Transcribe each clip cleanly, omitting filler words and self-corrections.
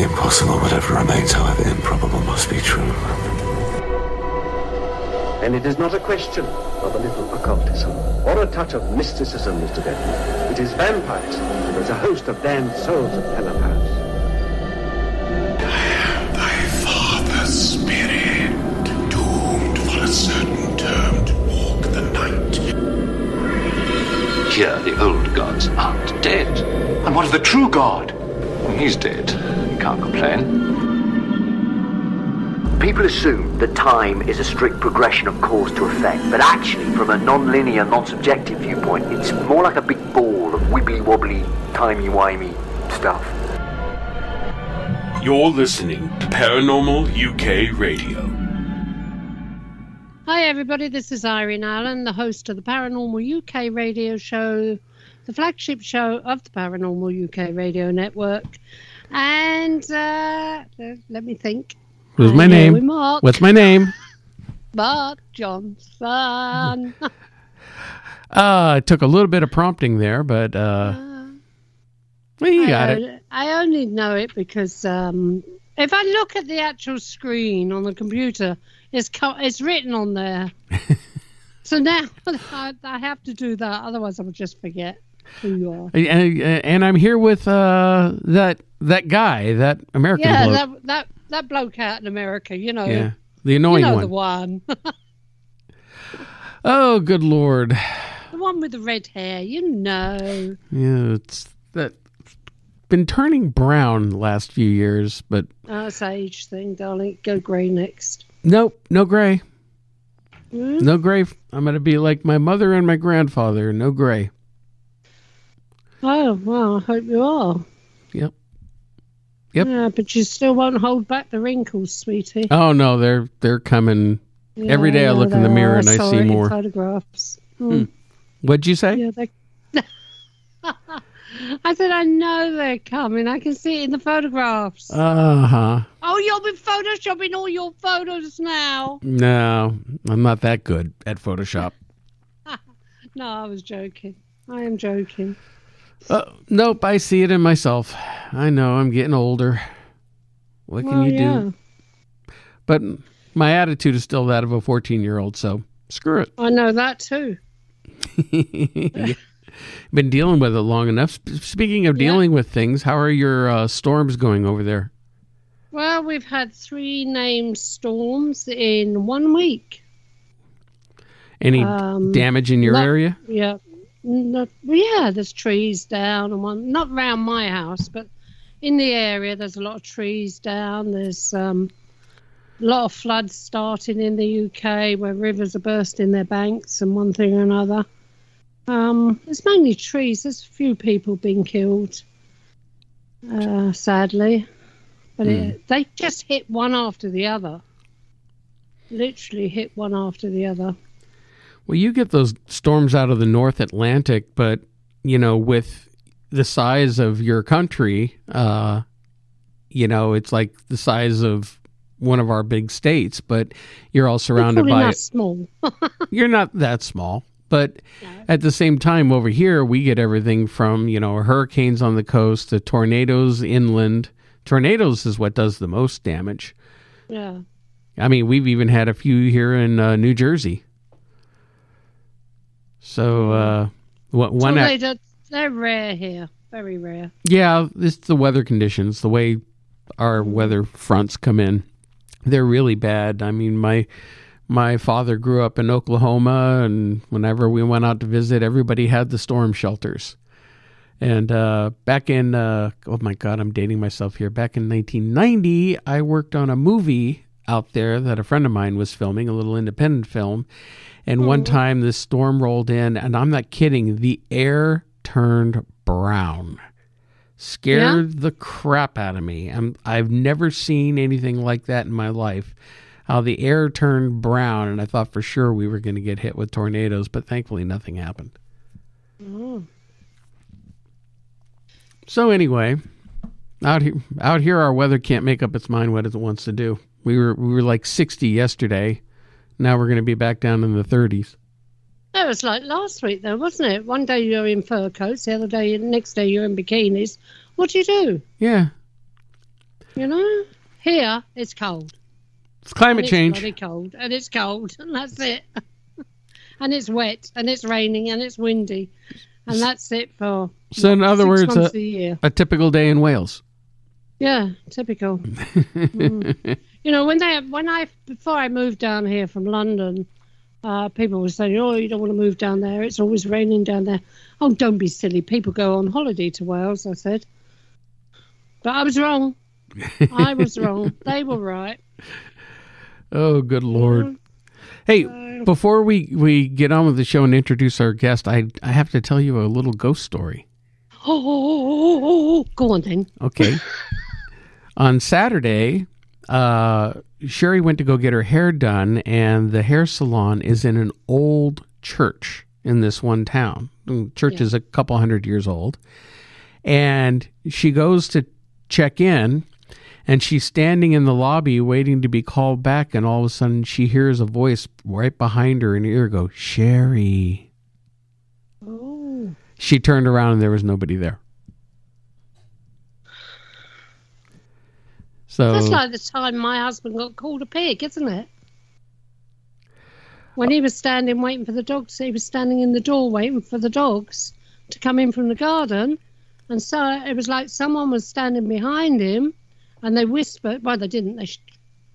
the impossible, whatever remains, however improbable, must be true. And it is not a question of a little occultism or a touch of mysticism, Mr. Benton. It is vampires. There's a host of damned souls at Telepath. I am thy father's spirit, doomed for a certain term to walk the night. Here, the old gods aren't dead. And what of the true god? He's dead. You can't complain. People assume that time is a strict progression of cause to effect, but actually, from a non-linear, non-subjective viewpoint, it's more like a big ball of wibbly-wobbly, timey-wimey stuff. You're listening to Paranormal UK Radio. Hi everybody, this is Irene Allen, the host of the Paranormal UK Radio Show, the flagship show of the Paranormal UK Radio Network. And let me think. What's my name? What's my name? Mark Johnson. It took a little bit of prompting there, but well, you got it. I only know it because if I look at the actual screen on the computer, it's written on there. So now I have to do that, otherwise I would just forget who you are. And I'm here with that guy, that American bloke. That bloke out in America, you know. Yeah, the annoying one. The one. Oh, good Lord. The one with the red hair, you know. Yeah, it's that been turning brown the last few years, but it's age thing, darling. Go grey next. Nope, no gray. No gray. I'm going to be like my mother and my grandfather. No gray. Oh, well, I hope you are. Yep. Yeah, but you still won't hold back the wrinkles, sweetie. Oh, no, they're coming. Yeah, every day I look in the mirror and I see more. Photographs. What'd you say? Yeah, I said, I know they're coming. I can see it in the photographs. Uh-huh. Oh, you'll be photoshopping all your photos now. No, I'm not that good at Photoshop. No, I was joking. I am joking. Nope, I see it in myself. I know, I'm getting older. What can you do? But my attitude is still that of a 14-year-old, so screw it. I know that too. Been dealing with it long enough. Speaking of dealing with things, how are your storms going over there? Well, we've had 3 named storms in 1 week. Any damage in your area? Yeah. There's trees down and one, not around my house, but in the area there's a lot of trees down. There's a lot of floods starting in the UK where rivers are bursting their banks and one thing or another. It's mainly trees. There's a few people being killed, sadly, but they just hit one after the other. Literally hit one after the other. Well, you get those storms out of the North Atlantic, but, you know, with the size of your country, you know, it's like the size of one of our big states, but you're all surrounded by... not small. You're not that small, but at the same time over here, we get everything from, you know, hurricanes on the coast to tornadoes inland. Tornadoes is what does the most damage. Yeah. I mean, we've even had a few here in New Jersey. So, they're rare here, very rare. Yeah, it's the weather conditions, the way our weather fronts come in. They're really bad. I mean, my father grew up in Oklahoma, and whenever we went out to visit, everybody had the storm shelters. And back in, oh my God, I'm dating myself here. Back in 1990, I worked on a movie out there that a friend of mine was filming, a little independent film. And one time this storm rolled in, and I'm not kidding, the air turned brown. Scared the crap out of me. I've never seen anything like that in my life. How the air turned brown, and I thought for sure we were going to get hit with tornadoes, but thankfully nothing happened. So anyway, out here our weather can't make up its mind what it wants to do. We were like 60 yesterday. Now we're going to be back down in the 30s. That was like last week, though, wasn't it? One day you're in fur coats, the next day you're in bikinis. What do you do? Yeah. You know, here it's cold. It's climate It's change. bloody cold, and it's cold, and that's it. And it's wet, and it's raining, and it's windy, and that's it for. So, in other 6 words, months a year. a typical day in Wales. Yeah, typical. You know, before I moved down here from London, people were saying, "Oh, you don't want to move down there. It's always raining down there." Oh, don't be silly. People go on holiday to Wales, I said. But I was wrong. I was wrong. They were right. Oh, good Lord. Hey, before we get on with the show and introduce our guest, I have to tell you a little ghost story. Oh, go on then. Okay. On Saturday, Sherry went to go get her hair done, and the hair salon is in an old church in this one town. The church is a couple hundred years old. And she goes to check in, and she's standing in the lobby waiting to be called back, and all of a sudden she hears a voice right behind her in her ear go, "Sherry." Oh. She turned around and there was nobody there. So That's like the time my husband got called a pig, isn't it? When he was standing waiting for the dogs, he was standing in the door waiting for the dogs to come in from the garden. And so it was like someone was standing behind him, and they whispered, well, they didn't, they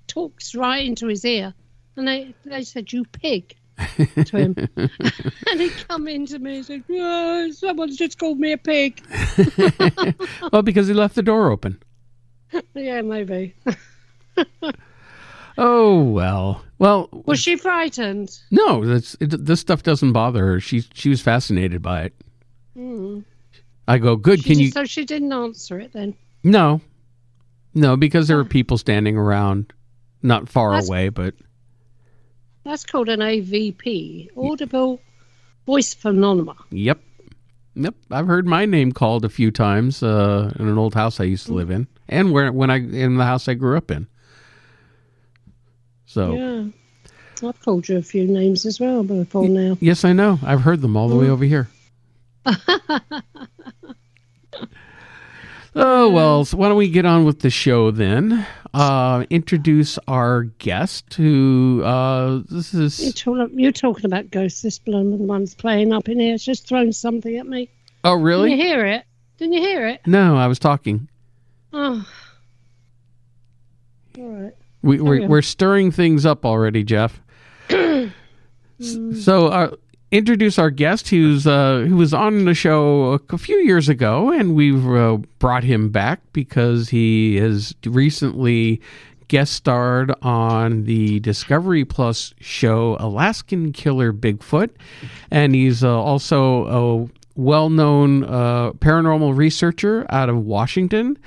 talked right into his ear. And they said, "You pig," to him. And he come into me and said, "Oh, someone's just called me a pig." well, because he left the door open. Yeah, maybe. Oh, well. Was she frightened? No, this stuff doesn't bother her. She was fascinated by it. Mm. I go, good. So she didn't answer it then? No, because there were people standing around, not far away, but that's called an AVP, audible voice phenomena. Yep. I've heard my name called a few times in an old house I used to live in, and in the house I grew up in. So yeah, I've called you a few names as well before now. Yes, I know. I've heard them all the way over here. Oh, well, so why don't we get on with the show then? Introduce our guest who, this is... You're talking about ghosts. This blonde one's playing up in here. It's just thrown something at me. Oh, really? Didn't you hear it? No, I was talking. Oh. All right. We're stirring things up already, Jeff. So, introduce our guest who was on the show a few years ago, and we've brought him back because he has recently guest starred on the Discovery Plus show Alaskan Killer Bigfoot, and he's also a well-known paranormal researcher out of Washington.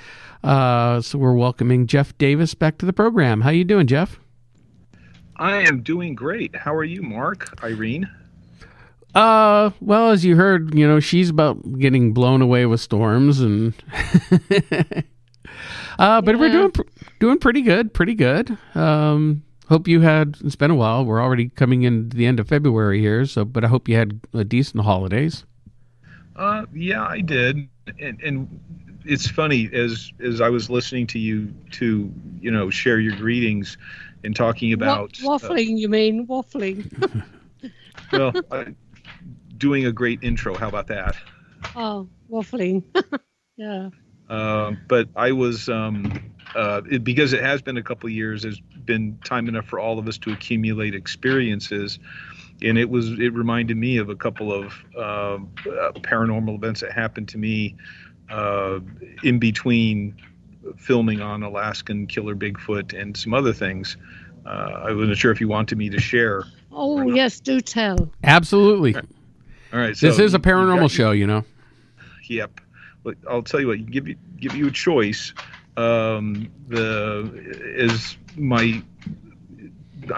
So we're welcoming Jeff Davis back to the program. How you doing, Jeff? I am doing great. How are you, Mark? Irene? Well, as you heard, she's about getting blown away with storms, and but we're doing pretty good. Hope you had. It's been a while. We're already coming into the end of February here, but I hope you had decent holidays. Yeah, I did, and it's funny as I was listening to you to share your greetings and talking about waffling. You mean waffling? Well. Doing a great intro. How about that? Oh, waffling. Yeah. But I was, because it has been a couple of years, there's been time enough for all of us to accumulate experiences. And it reminded me of a couple of paranormal events that happened to me in between filming on Alaskan Killer Bigfoot and some other things. I wasn't sure if you wanted me to share. Oh, yes, do tell. Absolutely. All right, so this is a paranormal show, Yep. But I'll tell you what. Give you a choice. I'm going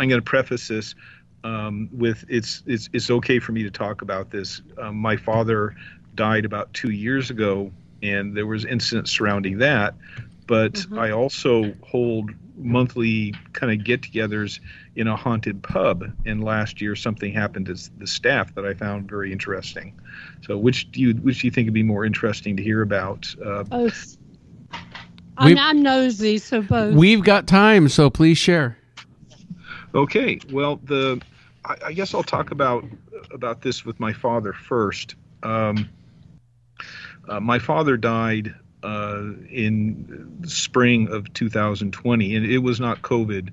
to preface this with it's okay for me to talk about this. My father died about 2 years ago, and there was incidents surrounding that. But I also hold monthly kind of get-togethers in a haunted pub, and last year something happened to the staff that I found very interesting. So which do you think would be more interesting to hear about? Both. I'm nosy, so both. We've got time, so please share. Okay, well, I guess I'll talk about this with my father first. My father died in the spring of 2020, and it was not COVID.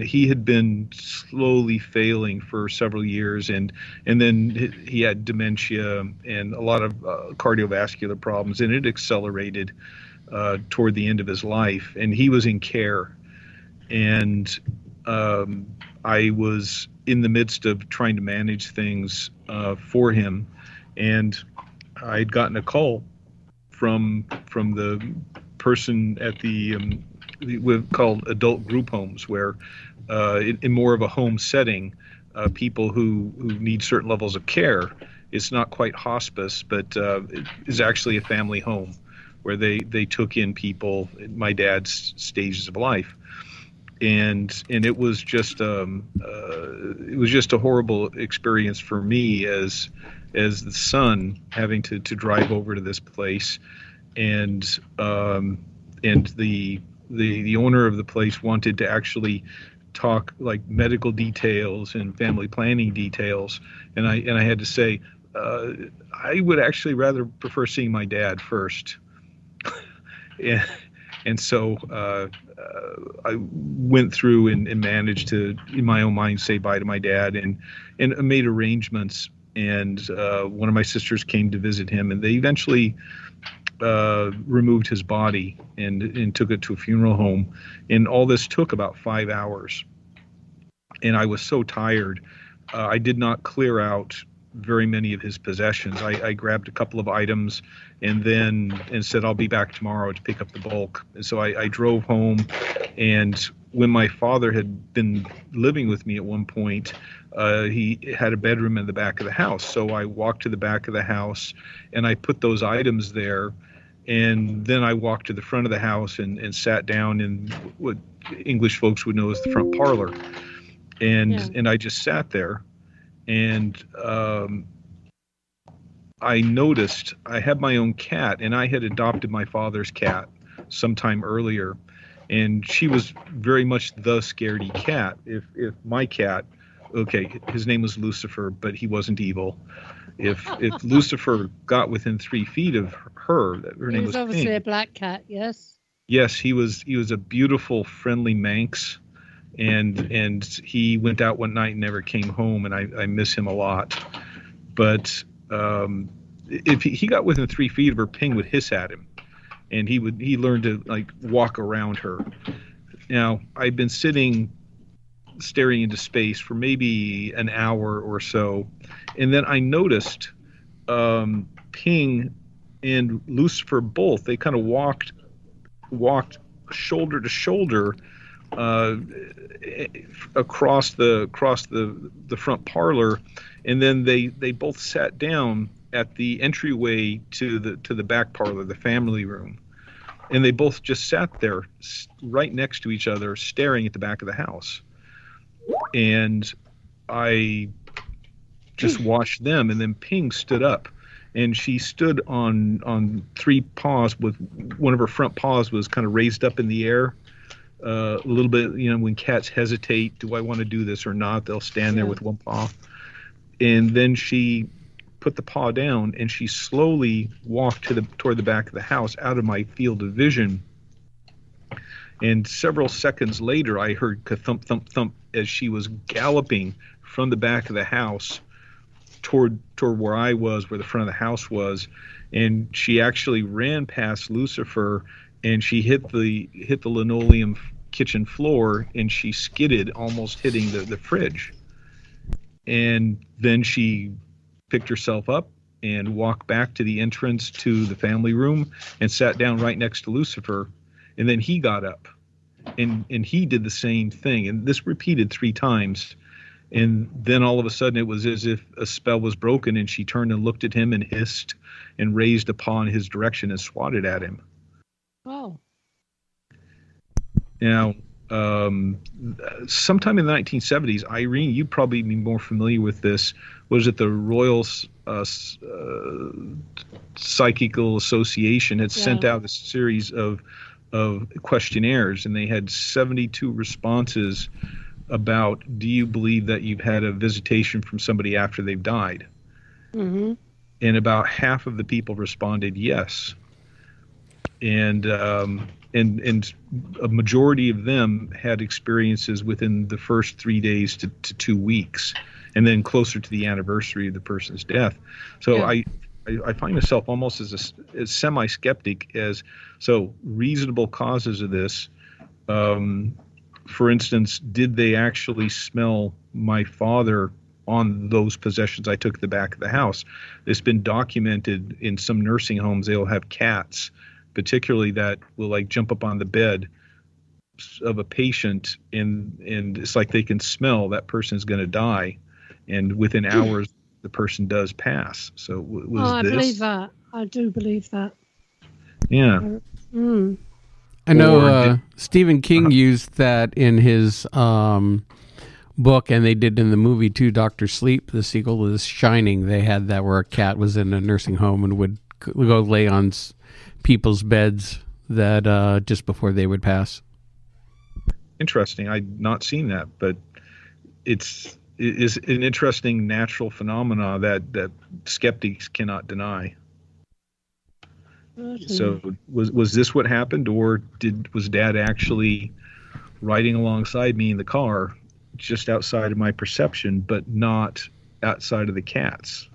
He had been slowly failing for several years, and then he had dementia and a lot of cardiovascular problems, and it accelerated toward the end of his life, and he was in care. And I was in the midst of trying to manage things for him, and I'd gotten a call from the person at the we've called adult group homes, where in more of a home setting, people who need certain levels of care. It's not quite hospice, but it is actually a family home where they took in people in my dad's stages of life. And it was just a horrible experience for me as the son, having to drive over to this place, and the owner of the place wanted to actually talk like medical details and family planning details, and I had to say I would actually rather prefer seeing my dad first. And so I went through and managed to, in my own mind, say bye to my dad, and made arrangements. And one of my sisters came to visit him, and they eventually removed his body and took it to a funeral home. And all this took about 5 hours. And I was so tired, I did not clear out very many of his possessions. I grabbed a couple of items and said, I'll be back tomorrow to pick up the bulk. And so I drove home, and when my father had been living with me at one point, he had a bedroom in the back of the house. So I walked to the back of the house and I put those items there. And then I walked to the front of the house and sat down in what English folks would know as the front parlor. And I just sat there. And I noticed I had my own cat, and I had adopted my father's cat sometime earlier, and she was very much the scaredy cat. If my cat, okay, his name was Lucifer, but he wasn't evil. If Lucifer got within 3 feet of her name was obviously Pink. a black cat. Yes. Yes, he was a beautiful, friendly Manx. And he went out one night and never came home, and I miss him a lot. But if he got within 3 feet of her, Ping would hiss at him, and he learned to like walk around her. Now I'd been staring into space for maybe an hour or so, and then I noticed Ping and Lucifer both. They kind of walked shoulder to shoulder across the front parlor, and then they both sat down at the entryway to the back parlor, the family room, and they both just sat there right next to each other, staring at the back of the house. And I just watched them, and then Ping stood up, and she stood on 3 paws, with one of her front paws was kind of raised up in the air. A little bit, when cats hesitate, do I want to do this or not? They'll stand there with one paw. And then she put the paw down, and she slowly walked toward the back of the house, out of my field of vision. And several seconds later, I heard ka-thump, thump, thump as she was galloping from the back of the house toward where I was, where the front of the house was. And she actually ran past Lucifer, and she hit the linoleum kitchen floor, and she skidded, almost hitting the fridge. And then she picked herself up and walked back to the entrance to the family room and sat down right next to Lucifer. And then he got up and he did the same thing. And this repeated 3 times. And then all of a sudden it was as if a spell was broken, and she turned and looked at him and hissed and raised a paw in his direction and swatted at him. Oh. Now, sometime in the 1970s, Irene, you'd probably be more familiar with this, was it the Royal Psychical Association had sent out a series of of questionnaires, and they had 72 responses about, do you believe that you've had a visitation from somebody after they've died? Mm-hmm. And about half of the people responded yes. And a majority of them had experiences within the first 3 days to 2 weeks, and then closer to the anniversary of the person's death. So yeah. I find myself almost as semi-skeptic as, so reasonable causes of this. For instance, did they actually smell my father on those possessions I took at the back of the house? It's been documented in some nursing homes. They'll have cats, particularly, that will like jump up on the bed of a patient, and it's like they can smell that person's going to die, and within hours the person does pass. So I believe that. I do believe that. Yeah. I know Stephen King used that in his book, and they did in the movie too, Dr. Sleep, the sequel to The Shining. They had that where a cat was in a nursing home and would go lay on people's beds that just before they would pass. Interesting. I'd not seen that, but it is an interesting natural phenomena that skeptics cannot deny. Mm-hmm. So was this what happened, or was Dad actually riding alongside me in the car, just outside of my perception, but not outside of the cats?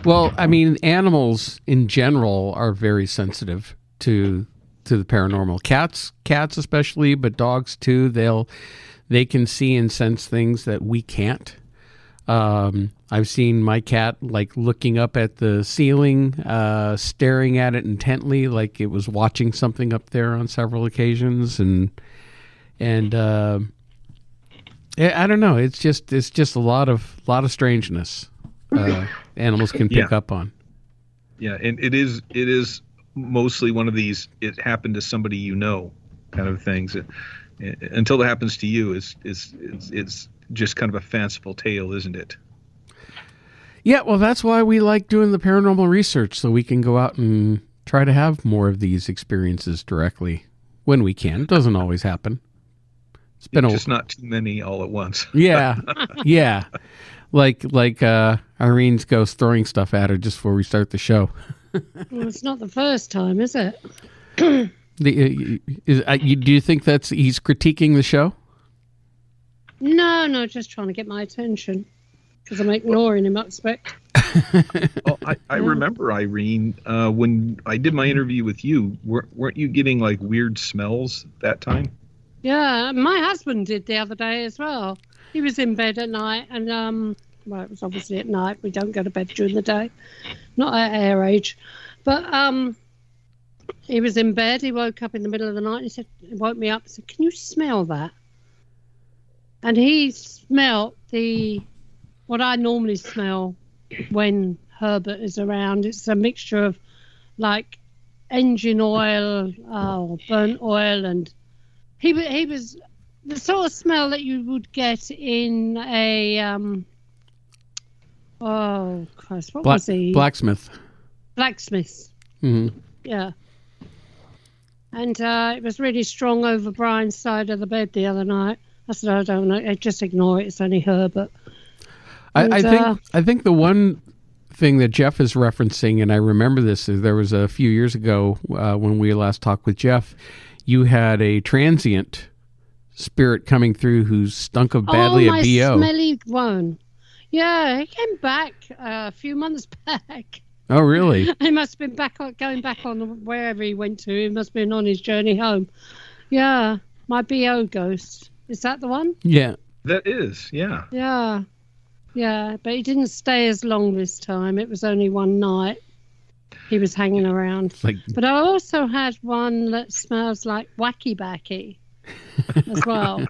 Well, I mean, animals in general are very sensitive to the paranormal. Cats especially, but dogs too. They can see and sense things that we can't. I've seen my cat like looking up at the ceiling, staring at it intently, like it was watching something up there on several occasions, and I don't know. It's just a lot of strangeness. Animals can pick up on. Yeah, and it is mostly one of these, it happened to somebody you know kind of things. Until it happens to you, it's just kind of a fanciful tale, isn't it? Yeah, well, that's why we like doing the paranormal research, so we can go out and try to have more of these experiences directly when we can. It doesn't always happen. It's been just not too many all at once. Yeah. Like Irene's ghost throwing stuff at her just before we start the show. Well, it's not the first time, is it? Do you think he's critiquing the show? No, just trying to get my attention, because I'm ignoring him, I expect. Well, I remember, Irene, when I did my interview with you, weren't you getting like weird smells that time? Yeah, my husband did the other day as well. He was in bed at night, and well, it was obviously at night. We don't go to bed during the day, not at our age. But he was in bed. He woke up in the middle of the night. He woke me up and said, "Can you smell that?" And he smelled what I normally smell when Herbert is around. It's a mixture of like engine oil, burnt oil, and he was the sort of smell that you would get in a oh Christ, what was he? Blacksmith. Mm-hmm. Yeah. And it was really strong over Brian's side of the bed the other night. I said, I don't know, just ignore it. It's only Herbert. I think the one thing that Jeff is referencing, and I remember this, is there was a few years ago when we last talked with Jeff, you had a transient spirit coming through who stunk of badly at BO. Smelly one. Yeah, he came back a few months back. Oh, really? He must have been going back on wherever he went to. He must have been on his journey home. Yeah, my BO ghost. Is that the one? Yeah. That is, yeah. Yeah. Yeah, but he didn't stay as long this time. It was only one night. He was hanging around. But I also had one that smells like wacky backy as well.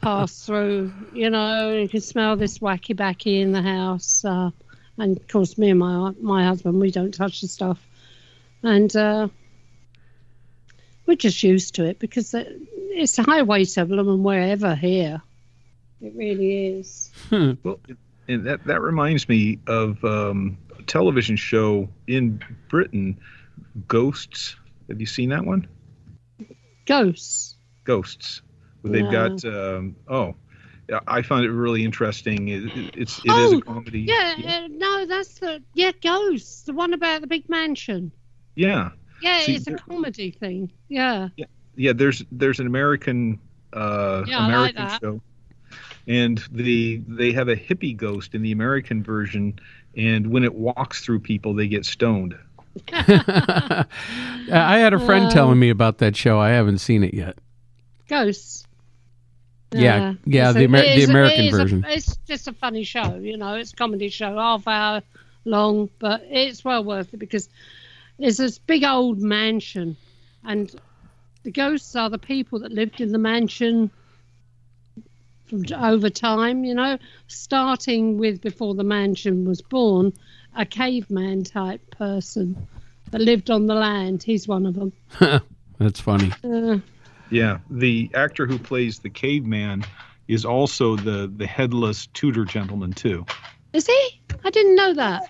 Pass through, you can smell this wacky backy in the house. And of course, me and my husband, we don't touch the stuff. And we're just used to it because it's a highway to them and wherever here. It really is. Well, and that reminds me of a television show in Britain, Ghosts Have you seen that one? Ghosts. Ghosts. They've got. I found it really interesting. It is a comedy. Yeah, no, that's Ghosts. The one about the big mansion. Yeah. Yeah, it's a comedy thing. Yeah. Yeah. There's an American American show, and they have a hippie ghost in the American version, and when it walks through people, they get stoned. I had a friend telling me about that show. I haven't seen it yet. Ghosts. Yeah, the American version. It's just a funny show, it's a comedy show, half hour long, but it's well worth it because it's this big old mansion, and the ghosts are the people that lived in the mansion from over time, starting with before the mansion was born, a caveman type person that lived on the land. He's one of them. That's funny. Yeah, the actor who plays the caveman is also the headless Tudor gentleman too. Is he? I didn't know that.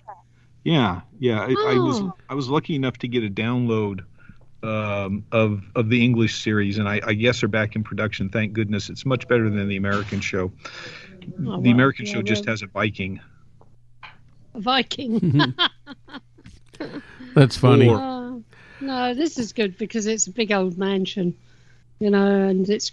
Yeah. I was lucky enough to get a download of the English series, and I guess they're back in production. Thank goodness. It's much better than the American show. The American show just has a Viking. A Viking. That's funny. No, this is good because it's a big old mansion. And it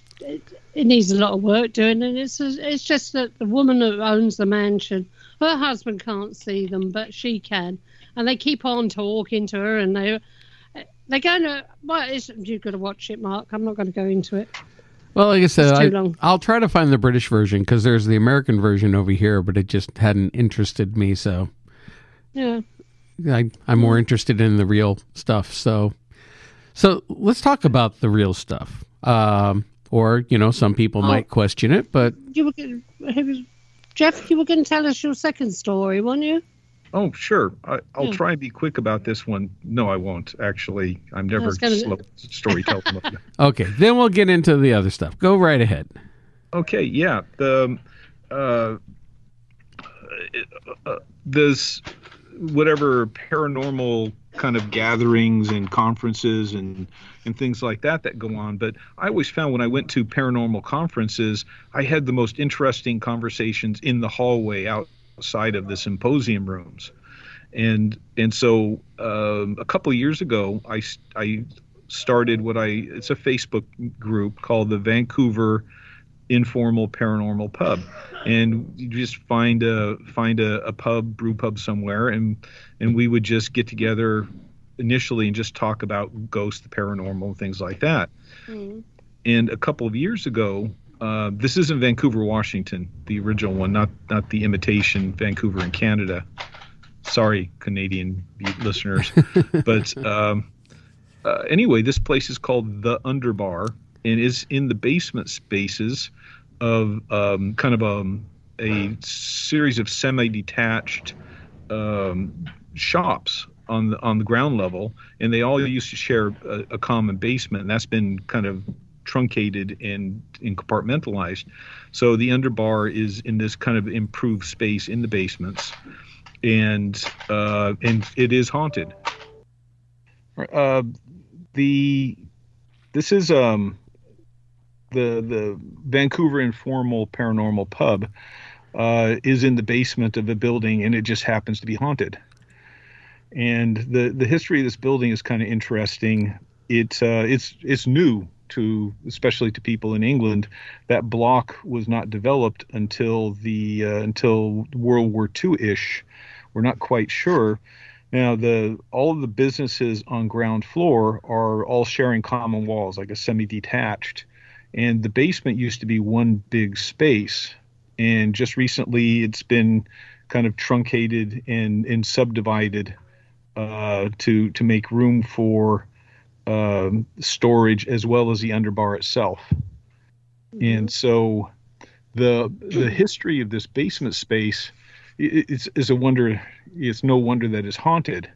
needs a lot of work doing, and it's just that the woman who owns the mansion, her husband can't see them, but she can, and they keep on talking to her, and they're going to. Well, you've got to watch it, Mark. I'm not going to go into it. Well, like I said, I'll try to find the British version because there's the American version over here, but it just hadn't interested me. So yeah, I'm more interested in the real stuff. So let's talk about the real stuff. Or, some people might question it, but... Jeff, you were going to tell us your second story, weren't you? Oh, sure. I'll try and be quick about this one. No, I won't, actually. I'm never slow storytelling. Okay, then we'll get into the other stuff. Go right ahead. Okay, yeah. There's whatever paranormal kind of gatherings and conferences and things like that go on. But I always found when I went to paranormal conferences, I had the most interesting conversations in the hallway outside of the symposium rooms. And so a couple of years ago, I started it's a Facebook group called the Vancouver Informal Paranormal Pub. And you just find a pub, brew pub somewhere, and we would just get together initially and just talk about ghosts, the paranormal, things like that. Mm. And a couple of years ago, this is in Vancouver, Washington, the original one, not the imitation Vancouver in Canada. Sorry, Canadian listeners. But anyway, this place is called The Underbar and is in the basement spaces of kind of a series of semi-detached shops on the ground level, and they all used to share a common basement, and that's been kind of truncated and compartmentalized. So the Underbar is in this kind of improved space in the basements, and it is haunted. This is the Vancouver Informal Paranormal Pub is in the basement of a building, and it just happens to be haunted. And the history of this building is kind of interesting. It's new especially to people in England. That block was not developed until World War II-ish. We're not quite sure. Now, all of the businesses on ground floor are all sharing common walls, like a semi-detached. And the basement used to be one big space. And just recently, it's been kind of truncated and subdivided to make room for storage as well as the Underbar itself. And so the history of this basement space is a wonder. It's no wonder that it's haunted.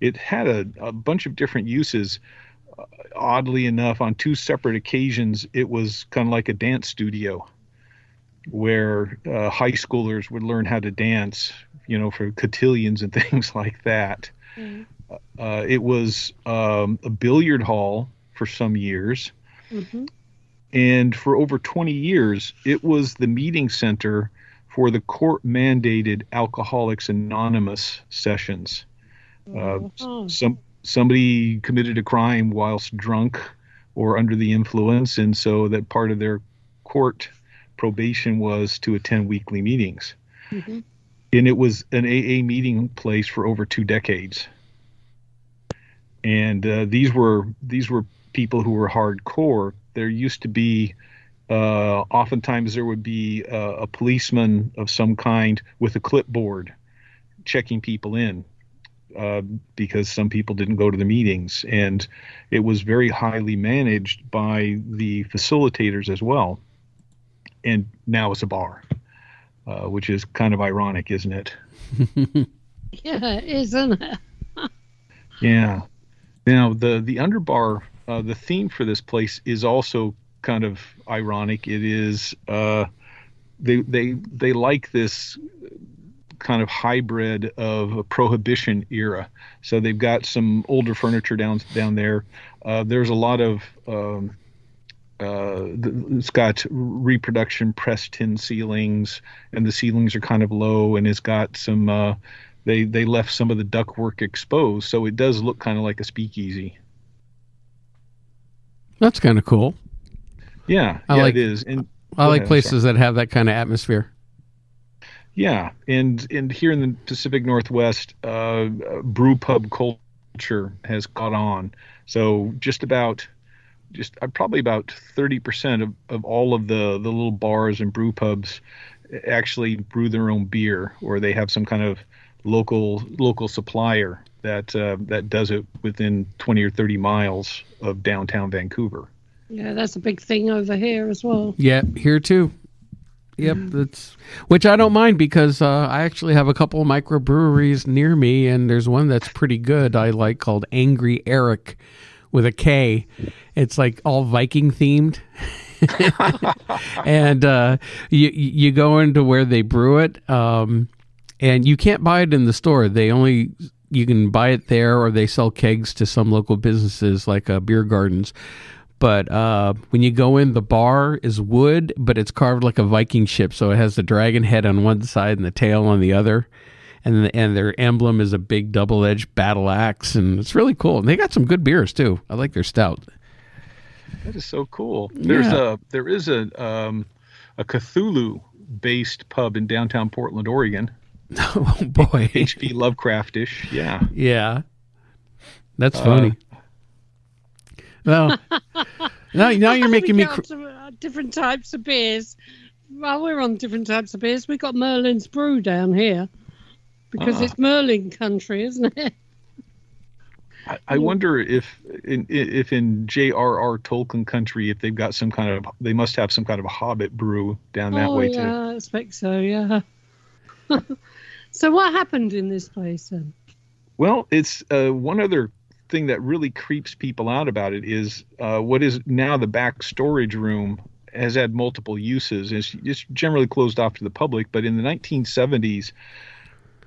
It had a bunch of different uses. Oddly enough, on two separate occasions, it was kind of like a dance studio where high schoolers would learn how to dance, for cotillions and things like that. Mm. It was a billiard hall for some years. Mm-hmm. And for over 20 years, it was the meeting center for the court-mandated Alcoholics Anonymous sessions. Somebody committed a crime whilst drunk or under the influence, and so that part of their court probation was to attend weekly meetings. Mm-hmm. And it was an AA meeting place for over 2 decades. And these were people who were hardcore. There used to be, oftentimes there would be a policeman of some kind with a clipboard checking people in, because some people didn't go to the meetings. And it was very highly managed by the facilitators as well. And now it's a bar, which is kind of ironic, isn't it? Yeah, it is, isn't it? Yeah. Now, the underbar, the theme for this place is also kind of ironic. It is they like this kind of hybrid of a prohibition era. So they've got some older furniture down there. There's a lot of it's got reproduction pressed tin ceilings, and the ceilings are kind of low, and it's got some they left some of the ductwork exposed, so it does look kind of like a speakeasy. That's kind of cool. Yeah, it is. And I like places that have that kind of atmosphere. Yeah, and here in the Pacific Northwest, brew pub culture has caught on. So probably about 30% of all of the little bars and brew pubs actually brew their own beer, or they have some kind of local supplier that does it within 20 or 30 miles of downtown Vancouver. Yeah, that's a big thing over here as well. Yeah, here too. Yep, which I don't mind, because I actually have a couple of microbreweries near me, and there's one that's pretty good I like called Angry Eric with a K. It's like all Viking themed. And you go into where they brew it, and you can't buy it in the store. You can buy it there, or they sell kegs to some local businesses like beer gardens. But when you go in, the bar is wood, but it's carved like a Viking ship. So it has the dragon head on one side and the tail on the other. And their emblem is a big double-edged battle axe. And it's really cool. And they got some good beers, too. I like their stout. That is so cool. There is a Cthulhu-based pub in downtown Portland, Oregon. Oh, boy. H.P. Lovecraftish, yeah. Yeah. That's funny. Well, now you're making me... different types of beers. While we're on different types of beers, we got Merlin's Brew down here. Because it's Merlin country, isn't it? I wonder if in J.R.R. Tolkien country, if they've got they must have some kind of a Hobbit brew down that way too. Yeah, I expect so, yeah. So what happened in this place then? Well, it's one other thing that really creeps people out about it is what is now the back storage room has had multiple uses. It's generally closed off to the public, but in the 1970s,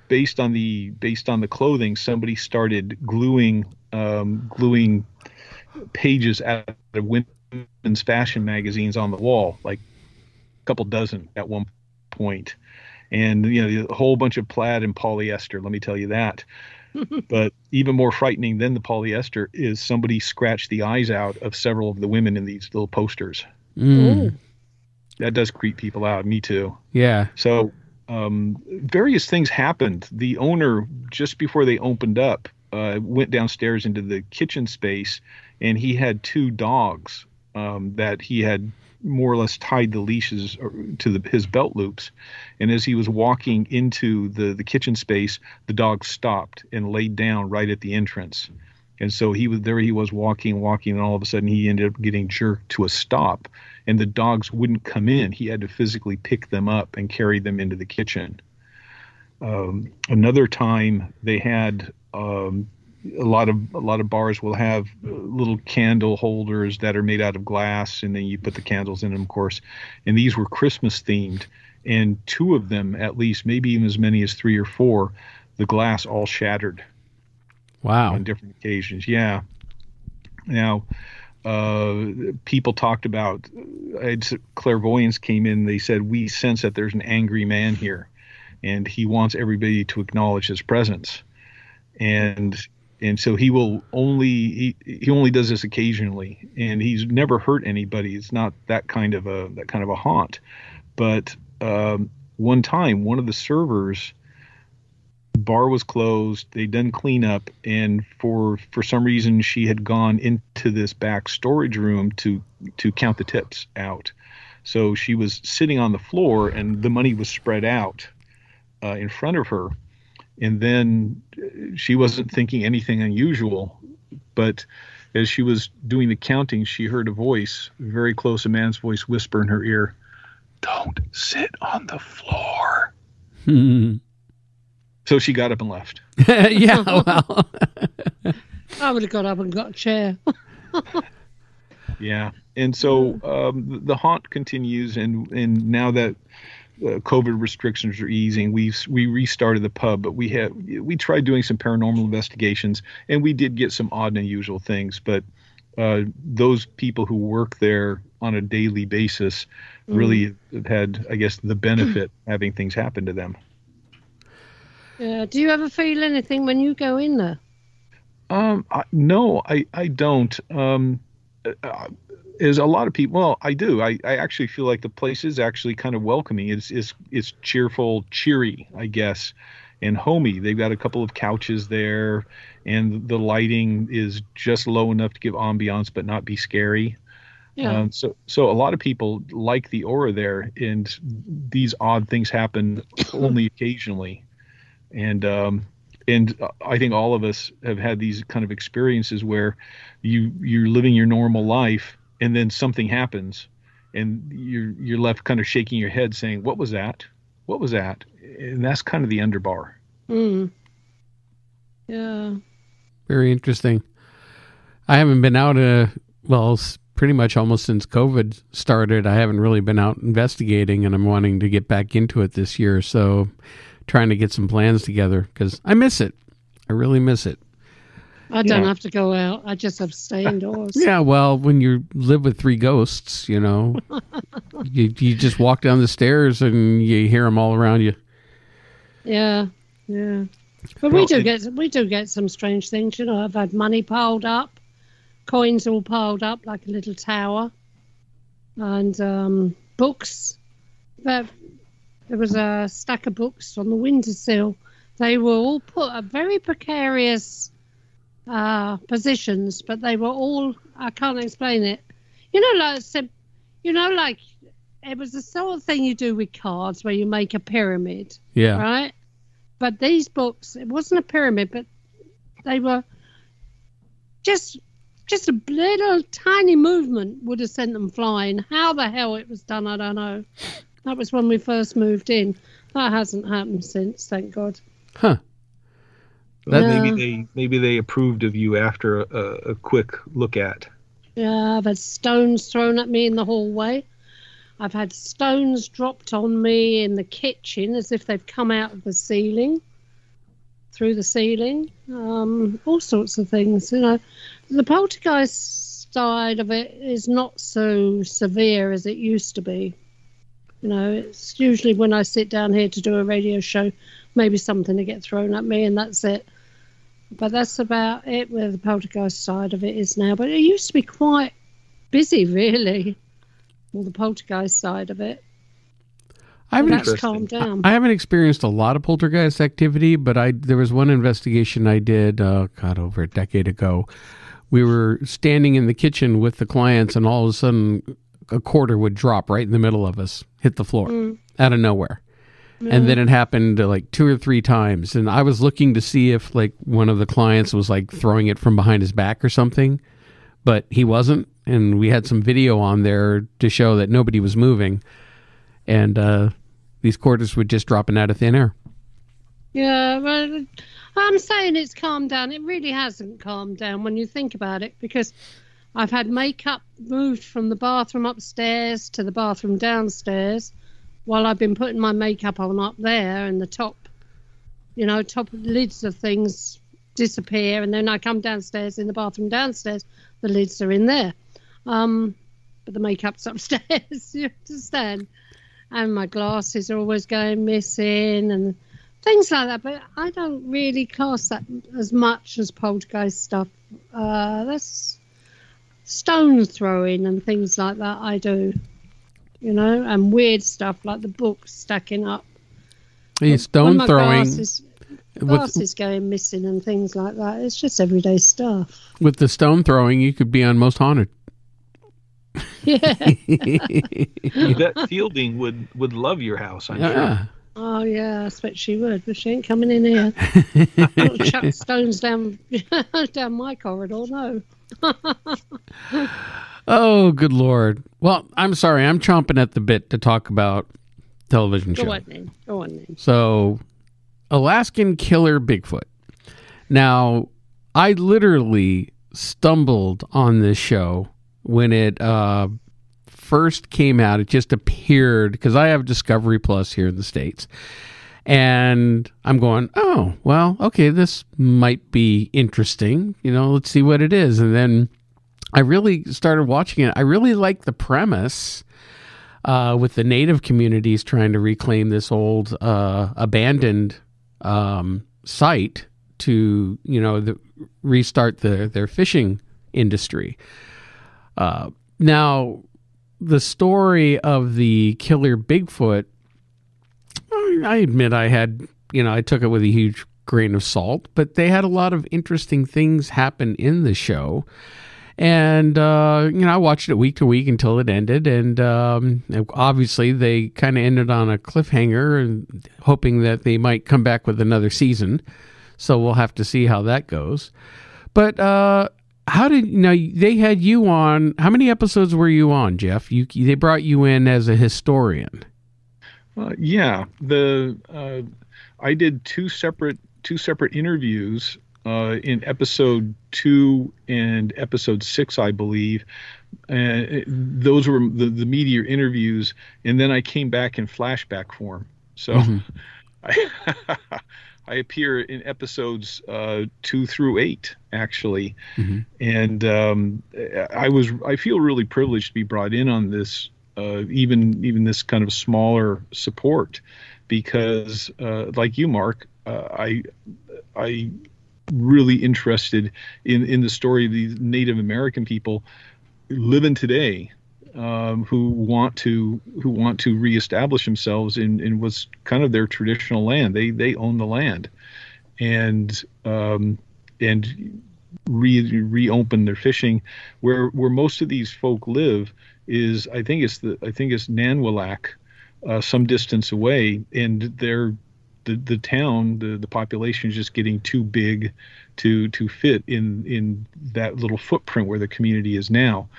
based on the clothing, somebody started gluing pages out of women's fashion magazines on the wall, like a couple dozen at one point. And a whole bunch of plaid and polyester, let me tell you that. But even more frightening than the polyester is somebody scratched the eyes out of several of the women in these little posters. That does creep people out. Me too. Yeah. So various things happened. The owner, just before they opened up, went downstairs into the kitchen space, and he had 2 dogs that he had more or less tied the leashes to his belt loops. And as he was walking into the kitchen space, the dog stopped and laid down right at the entrance. And so he was walking, and all of a sudden he ended up getting jerked to a stop, and the dogs wouldn't come in. He had to physically pick them up and carry them into the kitchen. Another time they had a lot of bars will have little candle holders that are made out of glass, and then you put the candles in them, of course. And these were Christmas themed, and 2 of them, at least, maybe even as many as 3 or 4, the glass all shattered. Wow. On different occasions. Yeah. Now, people talked about, clairvoyants came in, they said, we sense that there's an angry man here, and he wants everybody to acknowledge his presence. And so he will only, he only does this occasionally, and he's never hurt anybody. It's not that kind of a haunt. But one time, one of the servers, bar was closed, they'd done cleanup, and for some reason she had gone into this back storage room to count the tips out. So she was sitting on the floor, and the money was spread out in front of her. And then she wasn't thinking anything unusual, but as she was doing the counting, she heard a voice, very close, a man's voice, whisper in her ear, "Don't sit on the floor." So she got up and left. Yeah, well. I would have got up and got a chair. Yeah. And so the haunt continues, and now that COVID restrictions are easing, we restarted the pub, but we tried doing some paranormal investigations, and we did get some odd and unusual things, but those people who work there on a daily basis really had, I guess, the benefit having things happen to them. Yeah. Do you ever feel anything when you go in there? No, I don't. As a lot of people, well, I do. I actually feel like the place is actually kind of welcoming. It's cheerful, cheery, I guess, and homey. They've got a couple of couches there, and the lighting is just low enough to give ambiance but not be scary. Yeah. So a lot of people like the aura there, and these odd things happen only occasionally. And I think all of us have had these kind of experiences where you're living your normal life, and then something happens, and you're left kind of shaking your head, saying, "What was that? What was that?" And that's kind of the underbar. Yeah. Very interesting. I haven't been out, pretty much almost since COVID started. I haven't really been out investigating, and I'm wanting to get back into it this year. So trying to get some plans together because I miss it. I really miss it. I don't have to go out. I just have to stay indoors. Yeah, well, when you live with 3 ghosts, you know, you just walk down the stairs and you hear them all around you. Yeah, yeah. But we do get some strange things. You know, I've had money piled up, coins all piled up like a little tower, and books. There was a stack of books on the windowsill. They were all put at very precarious positions, but they were all, I can't explain it. You know, like it was the sort of thing you do with cards where you make a pyramid. Yeah. Right? But these books, it wasn't a pyramid, but they were just a little tiny movement would have sent them flying. How the hell it was done, I don't know. That was when we first moved in. That hasn't happened since, thank God. Huh. Maybe they approved of you after a quick look at. Yeah, I've had stones thrown at me in the hallway. I've had stones dropped on me in the kitchen as if they've come out of the ceiling, through the ceiling. All sorts of things. You know, the poltergeist side of it is not so severe as it used to be. You know, it's usually when I sit down here to do a radio show, maybe something to get thrown at me, and that's it. But that's about it where the poltergeist side of it is now. But it used to be quite busy, really, all the poltergeist side of it. That's calmed down. I haven't experienced a lot of poltergeist activity, but there was one investigation I did, over a decade ago. We were standing in the kitchen with the clients, and all of a sudden a quarter would drop right in the middle of us, hit the floor out of nowhere. And then it happened like 2 or 3 times. And I was looking to see if like one of the clients was like throwing it from behind his back or something, but he wasn't. And we had some video on there to show that nobody was moving. And these quarters would just dropping out of thin air. Yeah, well, I'm saying it's calmed down. It really hasn't calmed down when you think about it, because I've had makeup moved from the bathroom upstairs to the bathroom downstairs while I've been putting my makeup on up there, and the top lids of things disappear, and then I come downstairs in the bathroom downstairs, the lids are in there. But the makeup's upstairs, you understand? And my glasses are always going missing and things like that. But I don't really class that as much as poltergeist stuff. That's stone throwing and things like that I do, and weird stuff like the books stacking up. Stone throwing. Glasses going missing and things like that. It's just everyday stuff. With the stone throwing, you could be on Most Haunted. Yeah. That Fielding would love your house, I'm sure. Oh, yeah, I expect she would, but she ain't coming in here. Not chuck stones down my corridor, no. Oh, good Lord. Well, I'm sorry. I'm chomping at the bit to talk about television show. Go on then. So, Alaskan Killer Bigfoot. Now, I literally stumbled on this show when it first came out. It just appeared because I have Discovery Plus here in the States. And I'm going, oh, well, okay, this might be interesting. Let's see what it is. And then I really started watching it. I really like the premise with the native communities trying to reclaim this old abandoned site to, restart their fishing industry. Now, the story of the Killer Bigfoot, I admit I took it with a huge grain of salt, but they had a lot of interesting things happen in the show. And, I watched it week to week until it ended. And obviously they kind of ended on a cliffhanger and hoping that they might come back with another season. So we'll have to see how that goes. But they had you on, how many episodes were you on, Jeff? They brought you in as a historian. Yeah, I did two separate interviews in episode 2 and episode 6, I believe. Those were the media interviews, and then I came back in flashback form. So I appear in episodes 2 through 8, actually, and I feel really privileged to be brought in on this. Even this kind of smaller support, because like you, Mark, I really interested in the story of these Native American people living today, who want to reestablish themselves in what's kind of their traditional land. They own the land, and reopen their fishing where most of these folk live. Is I think it's Nanwalak, some distance away, and the town, the population is just getting too big to fit in that little footprint where the community is now.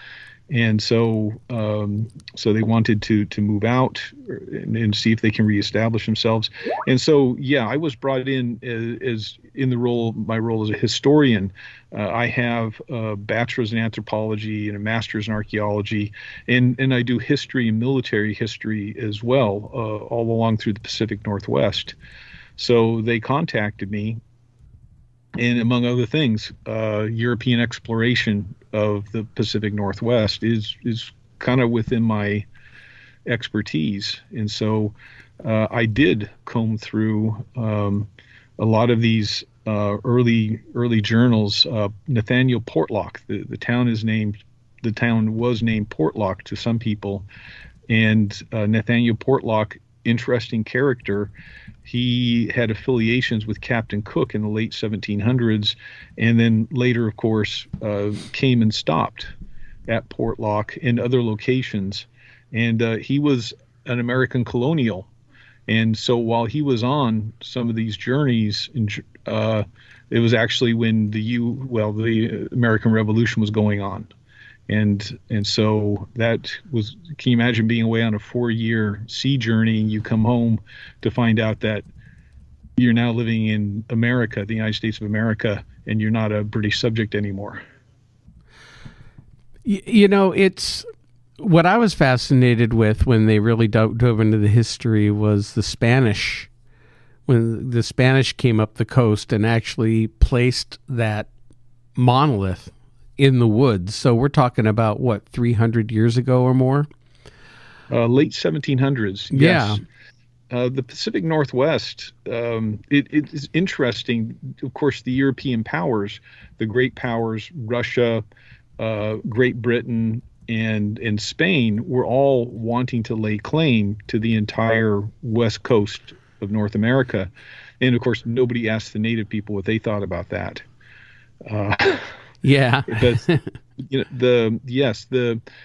And so they wanted to move out and see if they can reestablish themselves. And so, yeah, I was brought in as in my role as a historian. I have a bachelor's in anthropology and a master's in archaeology, and I do history and military history as well, all along through the Pacific Northwest. So they contacted me, and among other things, European exploration of the Pacific Northwest is kind of within my expertise. And so I did comb through a lot of these early journals. Nathaniel Portlock, the town was named Portlock to some people, and Nathaniel Portlock, interesting character. He had affiliations with Captain Cook in the late 1700s, and then later, of course, came and stopped at Portlock and other locations. And he was an American colonial. And so while he was on some of these journeys, it was actually when the American Revolution was going on. And so that was, can you imagine being away on a 4-year sea journey, and you come home to find out that you're now living in America, the United States of America, and you're not a British subject anymore. It's what I was fascinated with when they really dove into the history was the Spanish when the Spanish came up the coast and actually placed that monolith in the woods. So we're talking about, what, 300 years ago or more? Late 1700s. Yes. The Pacific Northwest, it is interesting. Of course, the European powers, the great powers, Russia, Great Britain, and Spain, were all wanting to lay claim to the entire west coast of North America. And of course, nobody asked the native people what they thought about that. Yeah. But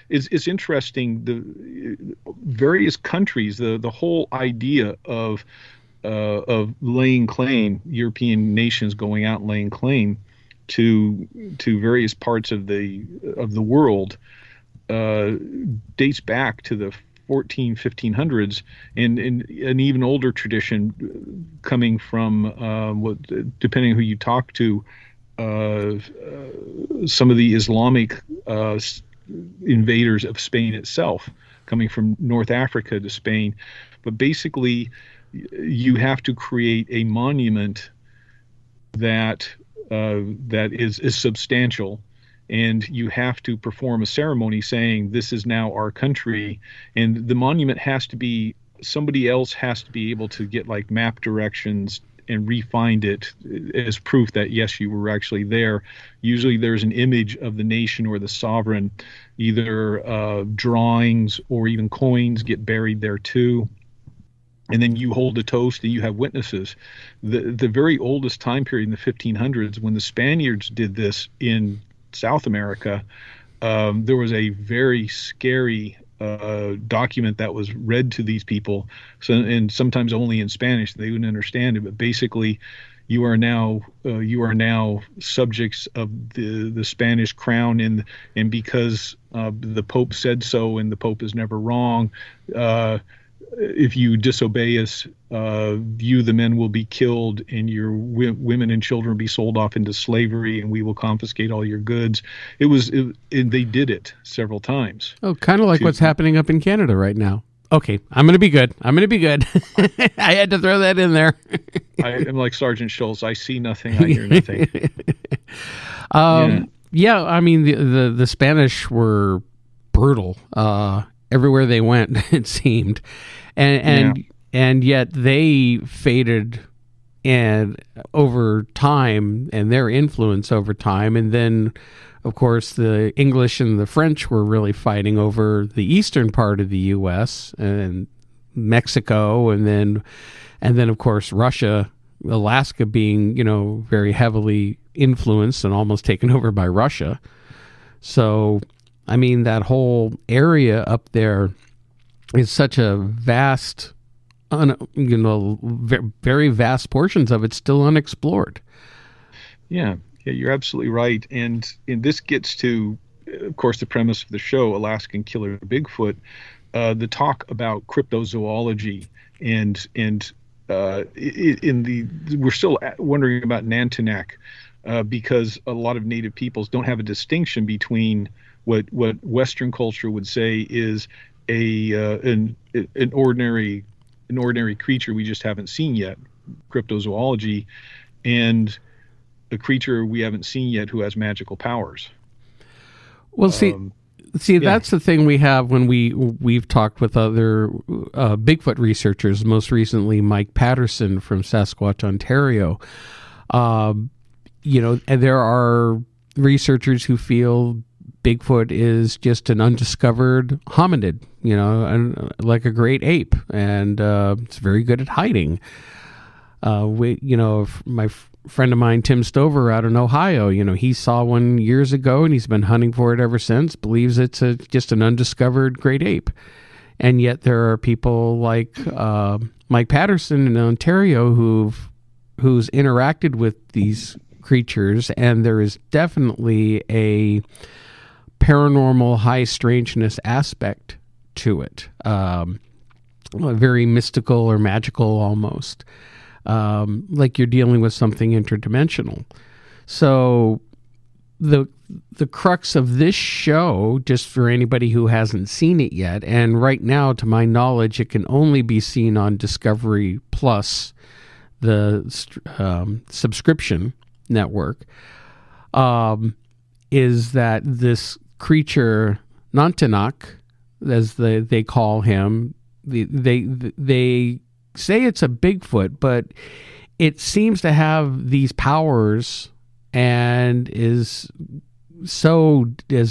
it's interesting, the various countries, the whole idea of laying claim, European nations going out and laying claim to various parts of the world, dates back to the 1500s, and an even older tradition coming from depending who you talk to, some of the Islamic invaders of Spain itself, coming from North Africa to Spain. But basically, you have to create a monument that is substantial, and you have to perform a ceremony saying this is now our country, and the monument has to be, somebody else has to be able to get like map directions and refind it as proof that yes, you were actually there. Usually there's an image of the nation or the sovereign, either drawings or even coins get buried there too. And then you hold a toast and you have witnesses. The very oldest time period in the 1500s, when the Spaniards did this in South America, there was a very scary document that was read to these people, and sometimes only in Spanish. They wouldn't understand it, but basically, you are now subjects of the Spanish crown, and because the Pope said so, and the Pope is never wrong. If you disobey us, you, the men, will be killed, and your women and children will be sold off into slavery, and we will confiscate all your goods. And they did it several times. Oh, kind of like what's happening up in Canada right now. Okay, I'm going to be good. I had to throw that in there. I am like Sergeant Schultz. I see nothing, I hear nothing. Yeah, I mean, the Spanish were brutal everywhere they went, it seemed. And yet they faded and over time, and their influence over time. And then, of course, the English and the French were really fighting over the eastern part of the U.S. and Mexico, and then of course Russia, Alaska being, very heavily influenced and almost taken over by Russia. So, I mean, that whole area up there is such a vast, very vast portions of it still unexplored. Yeah, you're absolutely right. And this gets to, of course, the premise of the show, Alaskan Killer Bigfoot, the talk about cryptozoology, and we're still wondering about Nantinak, because a lot of native peoples don't have a distinction between what Western culture would say is an ordinary creature we just haven't seen yet, cryptozoology, and a creature we haven't seen yet who has magical powers. Well, see, that's the thing we have when we've talked with other Bigfoot researchers, most recently Mike Patterson from Sasquatch, Ontario. And there are researchers who feel Bigfoot is just an undiscovered hominid, and like a great ape, and it's very good at hiding. My friend of mine, Tim Stover, out in Ohio, he saw one years ago, and he's been hunting for it ever since. Believes it's just an undiscovered great ape, and yet there are people like Mike Patterson in Ontario who's interacted with these creatures, and there is definitely a paranormal high strangeness aspect to it, very mystical or magical almost, like you're dealing with something interdimensional. So the crux of this show, just for anybody who hasn't seen it yet, and right now, to my knowledge, it can only be seen on Discovery Plus, subscription network, is that this creature, Nantinak, as they call him, they say it's a Bigfoot, but it seems to have these powers and has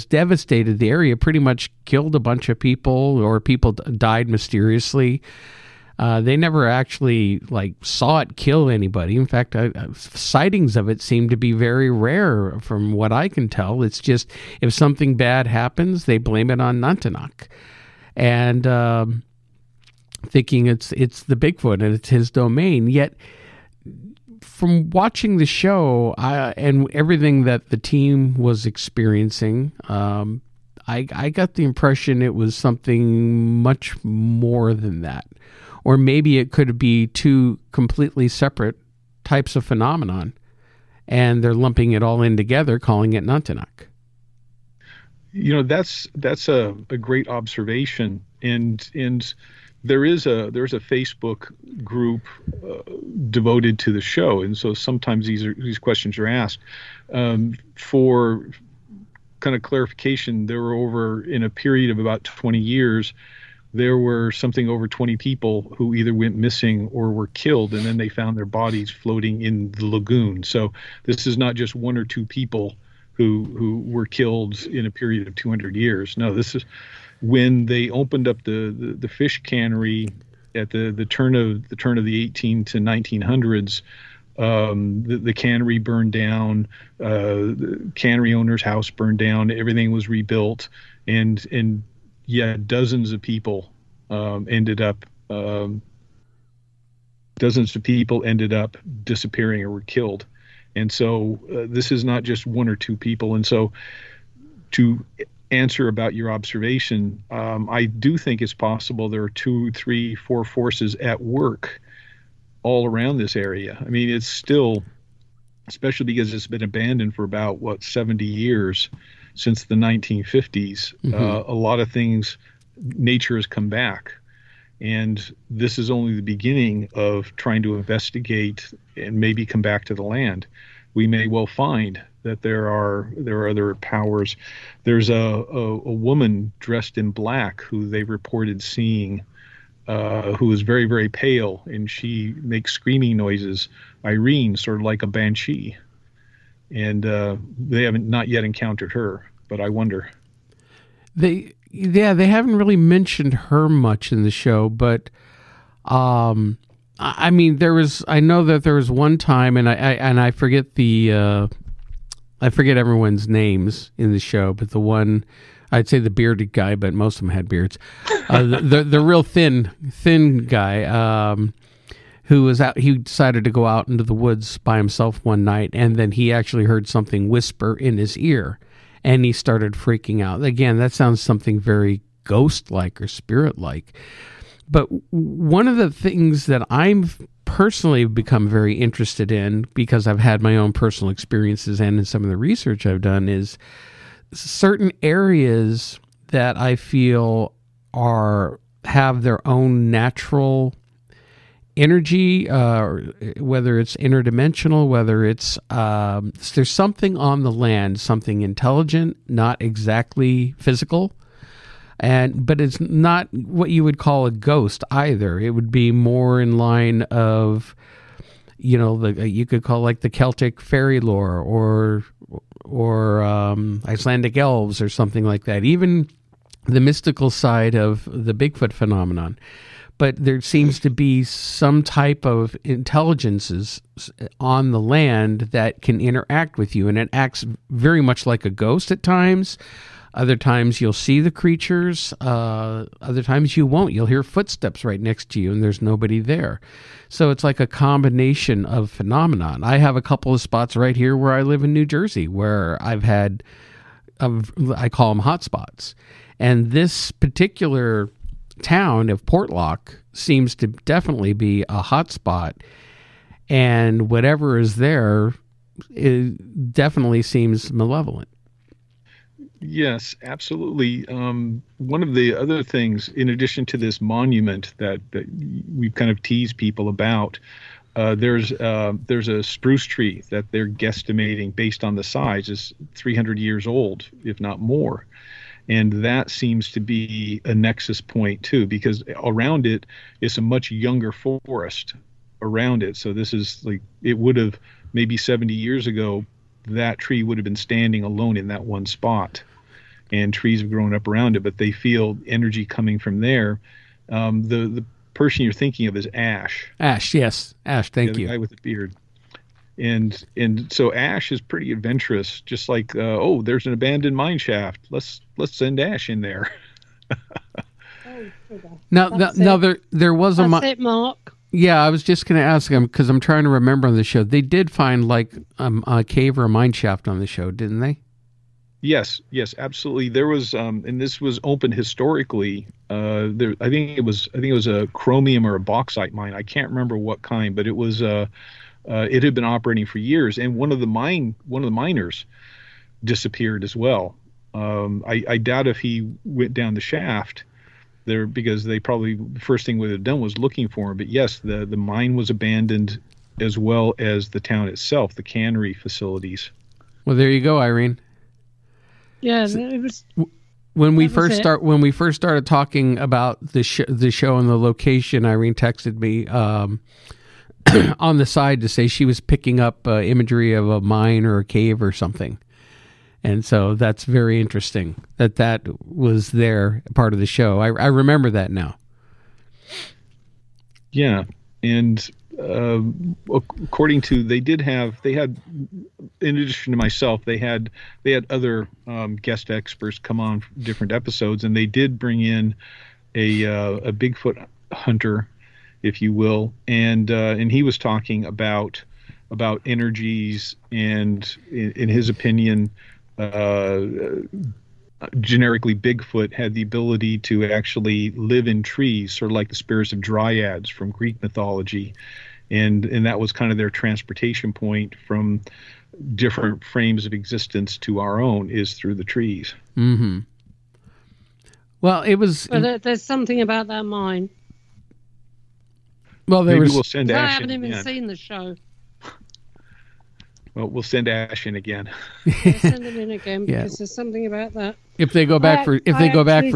devastated the area, pretty much killed a bunch of people, or people died mysteriously. They never actually saw it kill anybody. In fact, sightings of it seem to be very rare from what I can tell. It's just if something bad happens, they blame it on Nantinak. And thinking it's the Bigfoot and it's his domain. Yet, from watching the show and everything that the team was experiencing, I got the impression it was something much more than that. Or maybe it could be two completely separate types of phenomenon, and they're lumping it all in together, calling it Nantinak. That's a great observation, and there's a Facebook group devoted to the show, and so sometimes these questions are asked. For kind of clarification, there were over in a period of about 20 years. There were something over 20 people who either went missing or were killed, and then they found their bodies floating in the lagoon. So this is not just one or two people who were killed in a period of 200 years. No, this is when they opened up the fish cannery at the turn of the 18 to 1900s. The cannery burned down. The cannery owner's house burned down. Everything was rebuilt, and yeah, dozens of people ended up disappearing or were killed. And so this is not just one or two people. And so to answer about your observation, I do think it's possible there are 2, 3, 4 forces at work all around this area. I mean, it's still, especially because it's been abandoned for about 70 years since the 1950s. A lot of things, nature has come back, and this is only the beginning of trying to investigate and maybe come back to the land. We may well find that there are other powers. There's a woman dressed in black who they reported seeing, who is very, very pale, and she makes screaming noises. Irene, sort of like a banshee. And they haven't not yet encountered her, but I wonder. They haven't really mentioned her much in the show, but I mean, I know that there was one time, and I forget I forget everyone's names in the show, but the one, I'd say the bearded guy, but most of them had beards. The real thin guy. Who was out? He decided to go out into the woods by himself one night, and then he actually heard something whisper in his ear, and he started freaking out. Again, that sounds something very ghost-like or spirit-like. But one of the things that I've personally become very interested in, because I've had my own personal experiences and in some of the research I've done, is certain areas that I feel have their own natural energy, whether it's interdimensional, whether it's there's something on the land, something intelligent, not exactly physical, but it's not what you would call a ghost either. It would be more in line of, you could call like the Celtic fairy lore or Icelandic elves or something like that. Even the mystical side of the Bigfoot phenomenon. But there seems to be some type of intelligences on the land that can interact with you, and it acts very much like a ghost at times. Other times you'll see the creatures. Other times you won't. You'll hear footsteps right next to you, and there's nobody there. So it's like a combination of phenomenon. I have a couple of spots right here where I live in New Jersey where I've had, I call them hot spots. And this particular town of Portlock seems to definitely be a hot spot, and whatever is there, it definitely seems malevolent. Yes, absolutely. One of the other things, in addition to this monument that we've kind of teased people about, there's a spruce tree that they're guesstimating based on the size is 300 years old, if not more. And that seems to be a nexus point too, because around it is a much younger forest around it. So this is like, it would have maybe 70 years ago, that tree would have been standing alone in that one spot, and trees have grown up around it, but they feel energy coming from there. The person you're thinking of is Ash. Ash, yes. Ash, thank you. The guy with the beard. And so Ash is pretty adventurous, just like, there's an abandoned mine shaft. Let's send Ash in there. Now there was a... That's it, Mark. Yeah, I was just going to ask him, because I'm trying to remember on the show. They did find like a cave or a mine shaft on the show, didn't they? Yes, absolutely. There was, and this was open historically. I think it was a chromium or a bauxite mine. I can't remember what kind, but it was. It had been operating for years, and one of the miners disappeared as well. I doubt if he went down the shaft there, because they probably, the first thing would have done was looking for him. But yes, the mine was abandoned, as well as the town itself, the cannery facilities. Well, there you go, Irene. Yeah, it was. When we first started talking about the show and the location, Irene texted me on the side to say she was picking up imagery of a mine or a cave or something. And so that's very interesting that was there, part of the show. I remember that now. Yeah. And according to, they had, in addition to myself, they had other guest experts come on different episodes, and they did bring in a Bigfoot hunter, if you will, and he was talking about energies, and in his opinion, generically Bigfoot had the ability to actually live in trees, sort of like the spirits of dryads from Greek mythology, and that was kind of their transportation point from different frames of existence to our own, is through the trees. Mm-hmm. Well, it was. Well, there's something about that mine. Well, we'll send Ash. I haven't even seen the show. Well, we'll send Ash in again. Yeah, send him in again, because there's something about that. If they go back for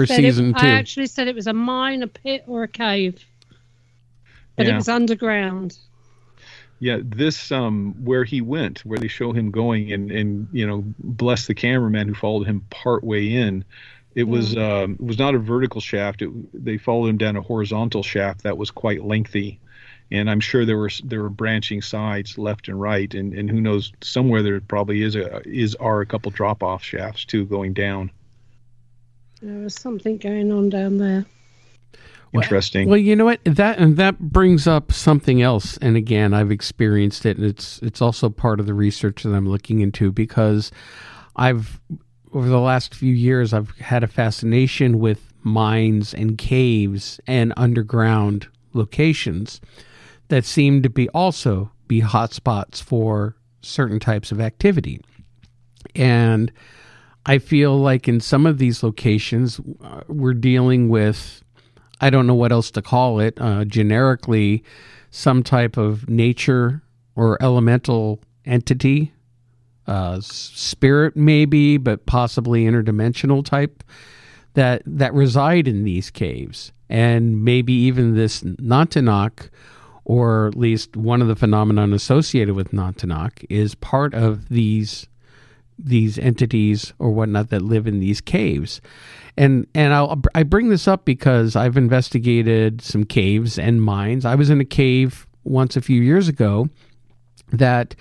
season 2, I actually said it was a mine, a pit, or a cave, but it was underground. Yeah, this where he went, where they show him going, and bless the cameraman who followed him part way in. It was not a vertical shaft. They followed him down a horizontal shaft that was quite lengthy. And I'm sure there were branching sides left and right, and who knows, somewhere there probably are a couple drop off shafts too going down. There was something going on down there. Interesting. Well, you know what? That brings up something else. And again, I've experienced it, and it's also part of the research that I'm looking into, because over the last few years, I've had a fascination with mines and caves and underground locations that seem to be hotspots for certain types of activity. And I feel like in some of these locations, we're dealing with, I don't know what else to call it, generically, some type of nature or elemental entity, spirit maybe, but possibly interdimensional type, that reside in these caves. And maybe even this Nantinaq, or at least one of the phenomenon associated with Nantinaq, is part of these entities or whatnot that live in these caves. And I bring this up because I've investigated some caves and mines. I was in a cave once a few years ago that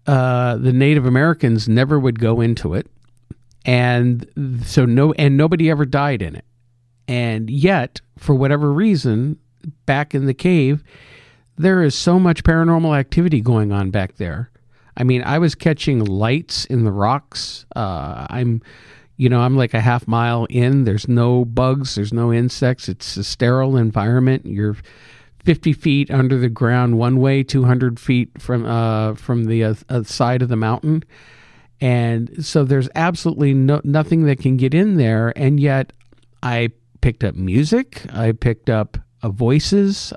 the Native Americans never would go into it, and so nobody ever died in it. And yet, for whatever reason, back in the cave, there is so much paranormal activity going on back there. I mean, I was catching lights in the rocks. I'm like a half mile in. There's no bugs. There's no insects. It's a sterile environment. You're 50 feet under the ground one way, 200 feet from the side of the mountain. And so there's absolutely nothing that can get in there. And yet I picked up music. I picked up voices,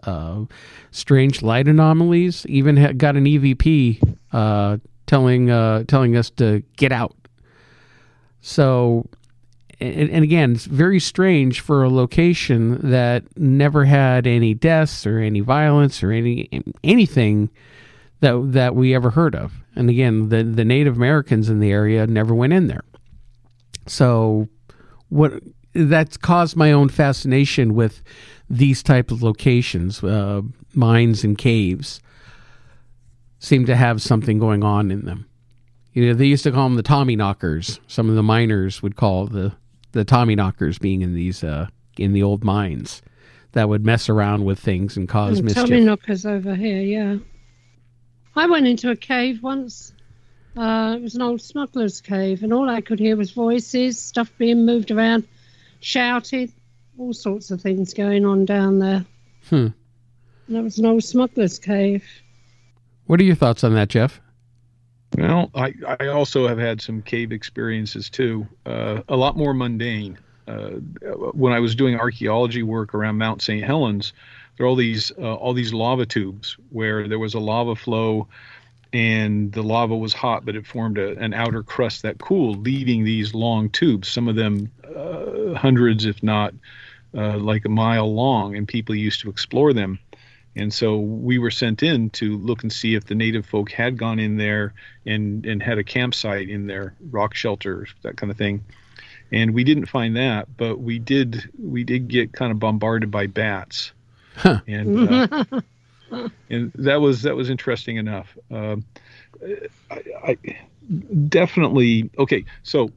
strange light anomalies. Even got an EVP telling us to get out. So, and again, it's very strange for a location that never had any deaths or any violence or anything that we ever heard of. And again, the Native Americans in the area never went in there. So that's caused my own fascination with these type of locations. Mines and caves seem to have something going on in them. They used to call them the Tommy knockers. Some of the miners would call the Tommy knockers being in these in the old mines that would mess around with things and cause mischief. Tommy knockers over here, yeah. I went into a cave once. It was an old smuggler's cave, and all I could hear was voices, stuff being moved around, shouted, all sorts of things going on down there. And that was an old smuggler's cave. What are your thoughts on that, Jeff? Well, I also have had some cave experiences too, a lot more mundane. When I was doing archaeology work around Mount St. Helens, there are all these lava tubes where there was a lava flow, and the lava was hot, but it formed an outer crust that cooled, leaving these long tubes. Some of them hundreds, if not like a mile long, and people used to explore them. And so we were sent in to look and see if the native folk had gone in there and had a campsite in their rock shelters, that kind of thing. And we didn't find that, but we did get kind of bombarded by bats. Huh. And that was interesting enough. I definitely, okay, so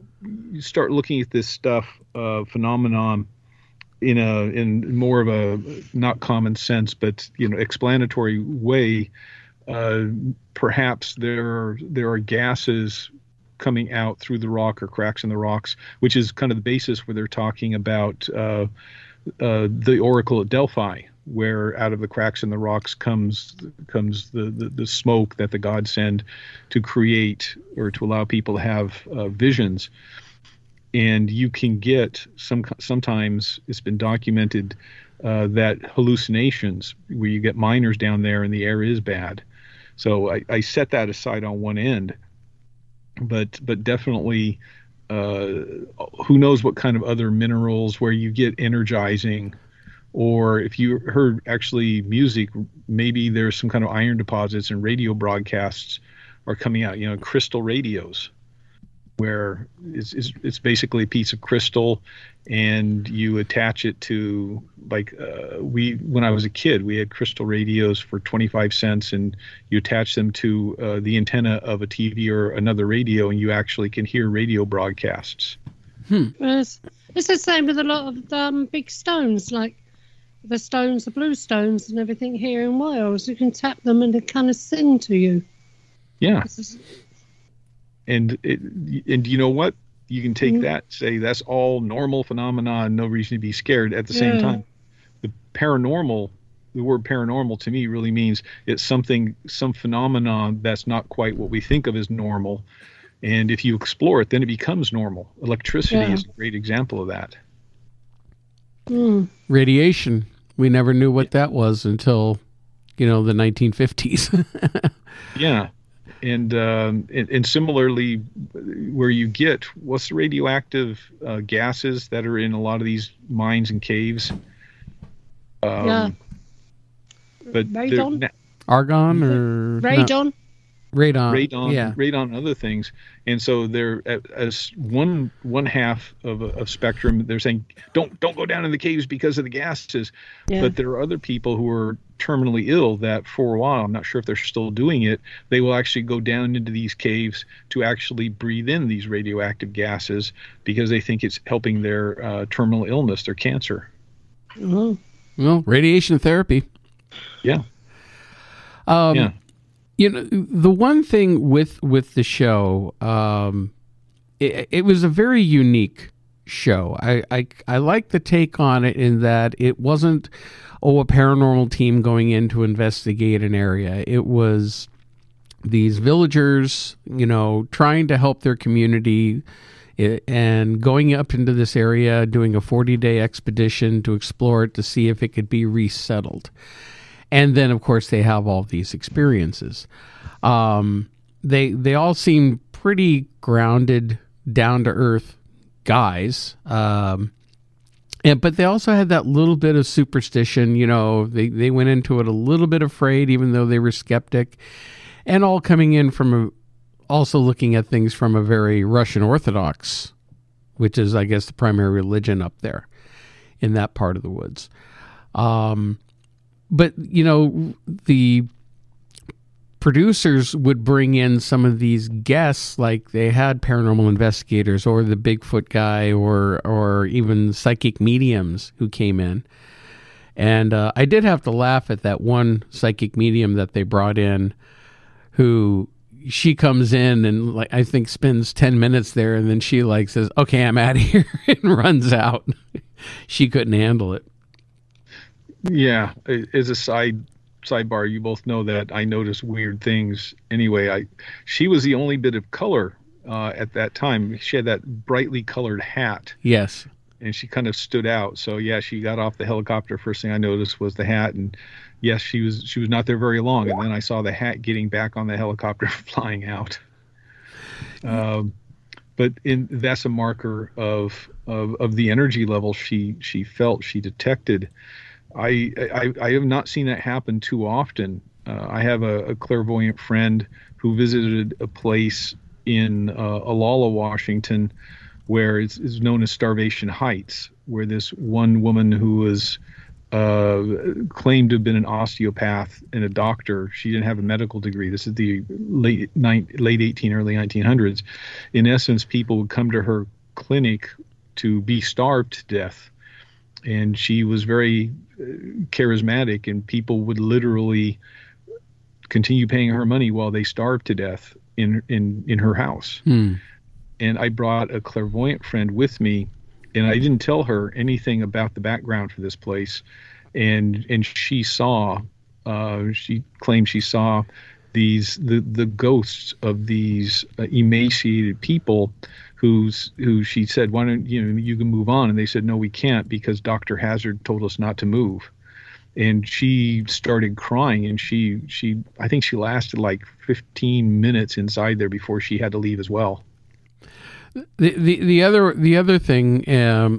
you start looking at this stuff, phenomenon, in more of a not common sense, but explanatory way. Perhaps there are gases coming out through the rock or cracks in the rocks, which is kind of the basis where they're talking about the Oracle at Delphi, where out of the cracks in the rocks comes the smoke that the gods send to create or to allow people to have visions. And you can get sometimes it's been documented that hallucinations where you get miners down there and the air is bad. So I set that aside on one end, but definitely who knows what kind of other minerals where you get energizing, or if you heard actually music, maybe there's some kind of iron deposits and radio broadcasts are coming out, crystal radios, where it's basically a piece of crystal, and you attach it to, like, when I was a kid, we had crystal radios for 25 cents, and you attach them to the antenna of a TV or another radio, and you actually can hear radio broadcasts. It's the same with a lot of big stones, like the stones, the blue stones and everything here in Wales. You can tap them and they kind of sing to you. Yeah. And you know what? You can take that, say that's all normal phenomena, no reason to be scared. At the same time, the word paranormal to me really means it's some phenomenon that's not quite what we think of as normal. And if you explore it, then it becomes normal. Electricity is a great example of that. Radiation. We never knew what that was until, the 1950s. Yeah. And similarly, where you get, what's the radioactive gases that are in a lot of these mines and caves? But radon? Argon or radon? Radon, yeah. Radon and other things. And so they're as one half of spectrum, they're saying don't go down in the caves because of the gases. Yeah. But there are other people who are terminally ill that for a while, I'm not sure if they're still doing it, they will actually go down into these caves to actually breathe in these radioactive gases because they think it's helping their terminal illness, their cancer. Well, radiation therapy. Yeah. Yeah. The one thing with the show, it was a very unique show. I like the take on it in that it wasn't, a paranormal team going in to investigate an area. It was these villagers, trying to help their community and going up into this area, doing a 40-day expedition to explore it to see if it could be resettled. And then, of course, they have all these experiences. They all seem pretty grounded, down-to-earth guys. But they also had that little bit of superstition. You know, they went into it a little bit afraid, even though they were skeptic. And all coming in from also looking at things from a very Russian Orthodox, which is, I guess, the primary religion up there in that part of the woods. But, you know, the producers would bring in some of these guests, like they had paranormal investigators or the Bigfoot guy or even psychic mediums who came in. And I did have to laugh at that one psychic medium that they brought in, who she comes in and, like, I think spends 10 minutes there, and then she, like, says, "Okay, I'm out of here," and runs out. She couldn't handle it. Yeah, as a sidebar, you both know that I notice weird things. Anyway, she was the only bit of color at that time. She had that brightly colored hat. Yes. And she kind of stood out. So yeah, she got off the helicopter. First thing I noticed was the hat, and yes, she was not there very long. And then I saw the hat getting back on the helicopter, flying out. But that's a marker of the energy level she felt, she detected. I have not seen that happen too often. I have a clairvoyant friend who visited a place in Olalla, Washington, where it's known as Starvation Heights, where this one woman who was claimed to have been an osteopath and a doctor. She didn't have a medical degree. This is the late 18, early 1900s. In essence, people would come to her clinic to be starved to death. And she was very charismatic, and people would literally continue paying her money while they starved to death in her house. And I brought a clairvoyant friend with me, and I didn't tell her anything about the background for this place. And she saw, she claimed she saw the ghosts of these emaciated people who she said, "Why don't you can move on?" And they said, "No, we can't, because Dr. Hazard told us not to move." And she started crying, and I think she lasted like 15 minutes inside there before she had to leave as well. The other thing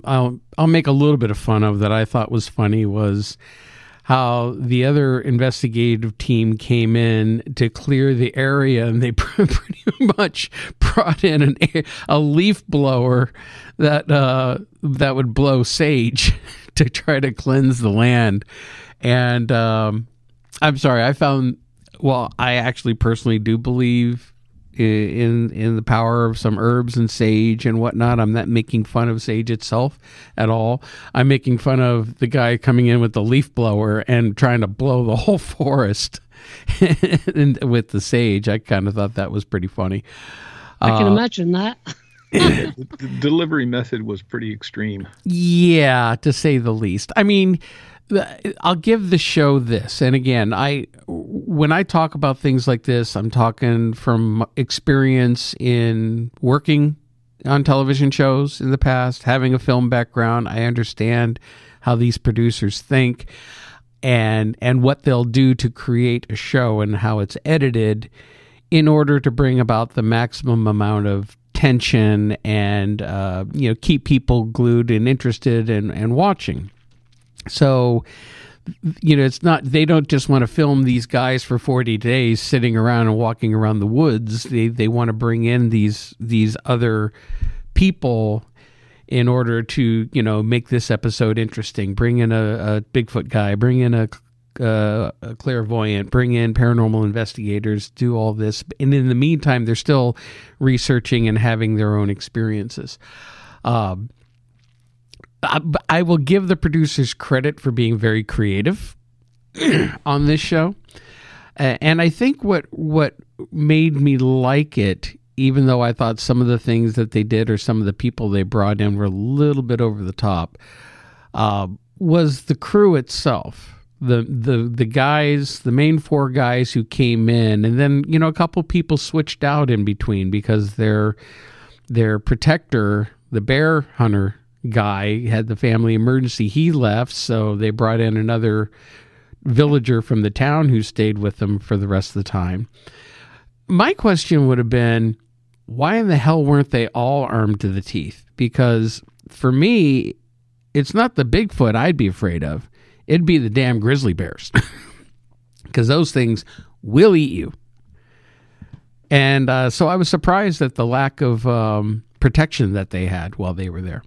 I'll make a little bit of fun of that I thought was funny was how the other investigative team came in to clear the area, and they pretty much brought in a leaf blower that would blow sage to try to cleanse the land. And I'm sorry, I actually personally do believe in the power of some herbs and sage and whatnot. I'm not making fun of sage itself at all. I'm making fun of the guy coming in with the leaf blower and trying to blow the whole forest with the sage. I kind of thought that was pretty funny. I can imagine that. The delivery method was pretty extreme. Yeah, to say the least. I mean, I'll give the show this, and again, when I talk about things like this, I'm talking from experience in working on television shows in the past, having a film background. I understand how these producers think and what they'll do to create a show and how it's edited in order to bring about the maximum amount of tension and keep people glued and interested and watching. So, it's not, they don't just want to film these guys for 40 days sitting around and walking around the woods. They want to bring in these other people in order to, make this episode interesting. Bring in a Bigfoot guy, bring in a clairvoyant, bring in paranormal investigators, do all this. And in the meantime, they're still researching and having their own experiences. I will give the producers credit for being very creative on this show. And I think what made me like it, even though I thought some of the things that they did or some of the people they brought in were a little bit over the top, was the crew itself. The guys, the main four guys who came in, and then, a couple people switched out in between because their their protector, the bear hunter guy, had the family emergency. He left, so they brought in another villager from the town who stayed with them for the rest of the time. My question would have been, why in the hell weren't they all armed to the teeth? Because for me, it's not the Bigfoot I'd be afraid of. It'd be the damn grizzly bears. Because those things will eat you. And so I was surprised at the lack of protection that they had while they were there.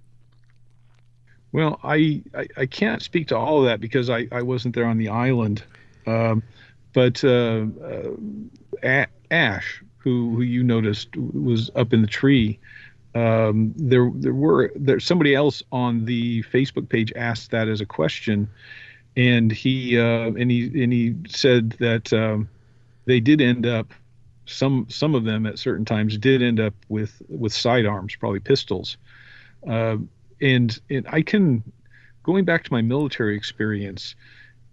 Well, I can't speak to all of that because I wasn't there on the island. But Ash, who you noticed was up in the tree, there somebody else on the Facebook page asked that as a question, and he said that they did end up, some of them at certain times did end up with sidearms, probably pistols. And I can, going back to my military experience,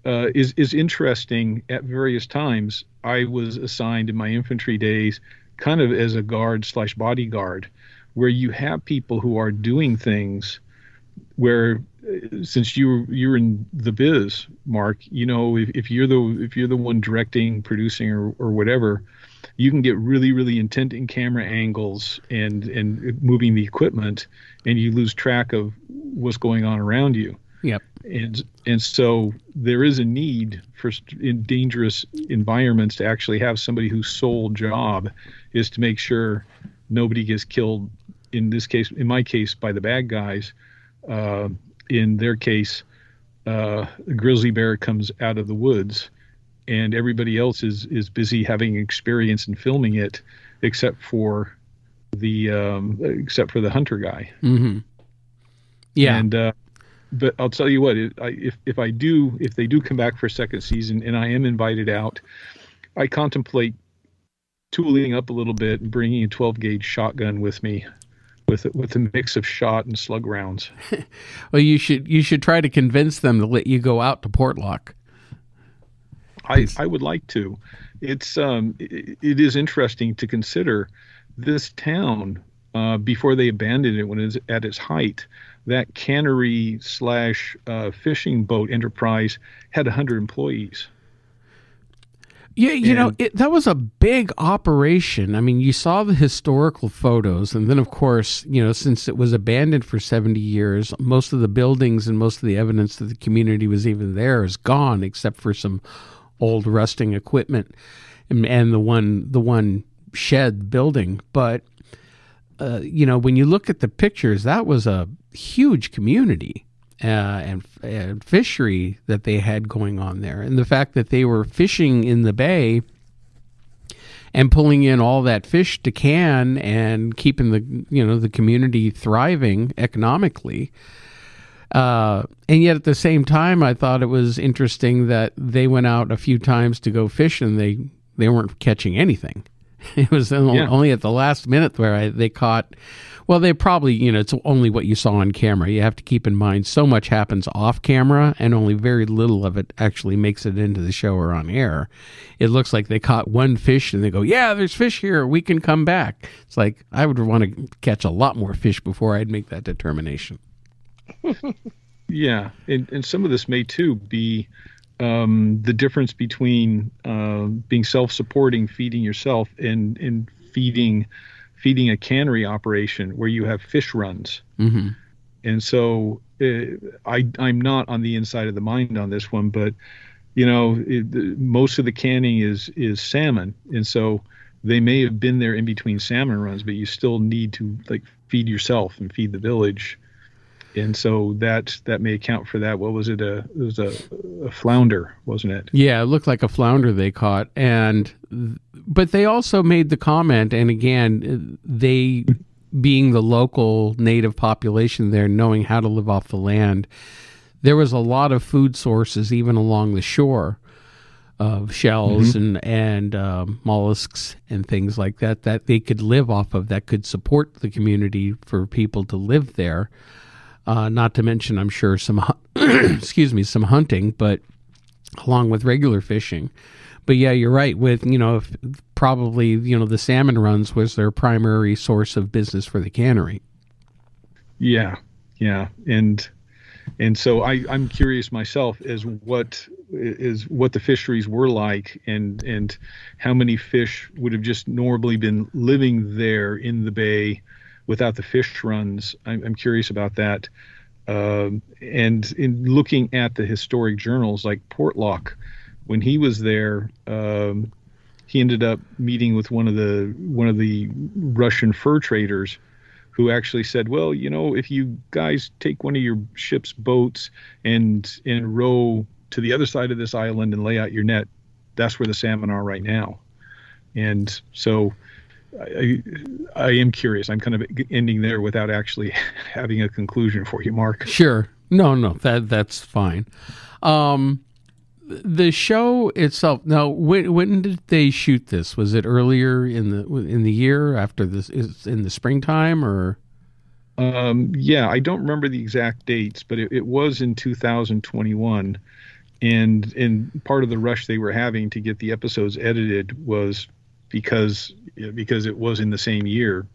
is interesting. At various times, I was assigned in my infantry days kind of as a guard/bodyguard, where you have people who are doing things where, since you're in the biz, Mark, you know, if you're the one directing, producing, or whatever, you can get really, really intent in camera angles and moving the equipment, and you lose track of what's going on around you. Yep. And so there is a need for, in dangerous environments, to actually have somebody whose sole job is to make sure nobody gets killed. In this case, in my case, by the bad guys. In their case, a grizzly bear comes out of the woods, and everybody else is busy having experience in filming it, except for the hunter guy. Mm-hmm. Yeah. And but I'll tell you what, if they do come back for a second season, and I am invited out, I contemplate tooling up a little bit and bringing a 12 gauge shotgun with me, with a mix of shot and slug rounds. Well, you should try to convince them to let you go out to Portlock. I would like to. It is interesting to consider this town before they abandoned it when it was at its height. That cannery / fishing boat enterprise had 100 employees. Yeah, that was a big operation. I mean, you saw the historical photos, and then, of course, since it was abandoned for 70 years, most of the buildings and most of the evidence that the community was even there is gone, except for some old rusting equipment and the one shed building. But when you look at the pictures, that was a huge community and fishery that they had going on there. And the fact that they were fishing in the bay and pulling in all that fish to can and keeping the community thriving economically. And yet at the same time, I thought it was interesting that they went out a few times to go fish and they weren't catching anything. It was only at the last minute where they caught. Well, they probably, it's only what you saw on camera. You have to keep in mind so much happens off camera and only very little of it actually makes it into the show or on air. It looks like they caught one fish and they go, yeah, there's fish here. We can come back. It's like, I would want to catch a lot more fish before I'd make that determination. Yeah. And some of this may too be the difference between being self-supporting, feeding yourself, and feeding a cannery operation where you have fish runs. Mm-hmm. And so I'm not on the inside of the mind on this one, but most of the canning is salmon, and so they may have been there in between salmon runs, but you still need to feed yourself and feed the village. And so that may account for that. What was it? It was a flounder, wasn't it? Yeah, it looked like a flounder they caught. But they also made the comment, and again, they being the local native population there, knowing how to live off the land, there was a lot of food sources even along the shore of shells mm-hmm. and mollusks and things like that they could live off of, that could support the community for people to live there. Not to mention, I'm sure, some hunting, but along with regular fishing. But yeah, you're right. With probably, you know, the salmon runs was their primary source of business for the cannery. Yeah. And so I'm curious myself as what the fisheries were like, and how many fish would have just normally been living there in the bay without the fish runs. I'm curious about that. And in looking at the historic journals like Portlock, when he was there, he ended up meeting with one of the Russian fur traders, who actually said, well, you know, if you guys take one of your ship's boats and row to the other side of this island and lay out your net, that's where the salmon are right now. And so I am curious. I'm kind of ending there without actually having a conclusion for you, Mark. Sure. No, that's fine. The show itself. Now, when did they shoot this? Was it earlier in the year, after this? Is in the springtime, or? Yeah, I don't remember the exact dates, but it was in 2021, and part of the rush they were having to get the episodes edited was because it was in the same year.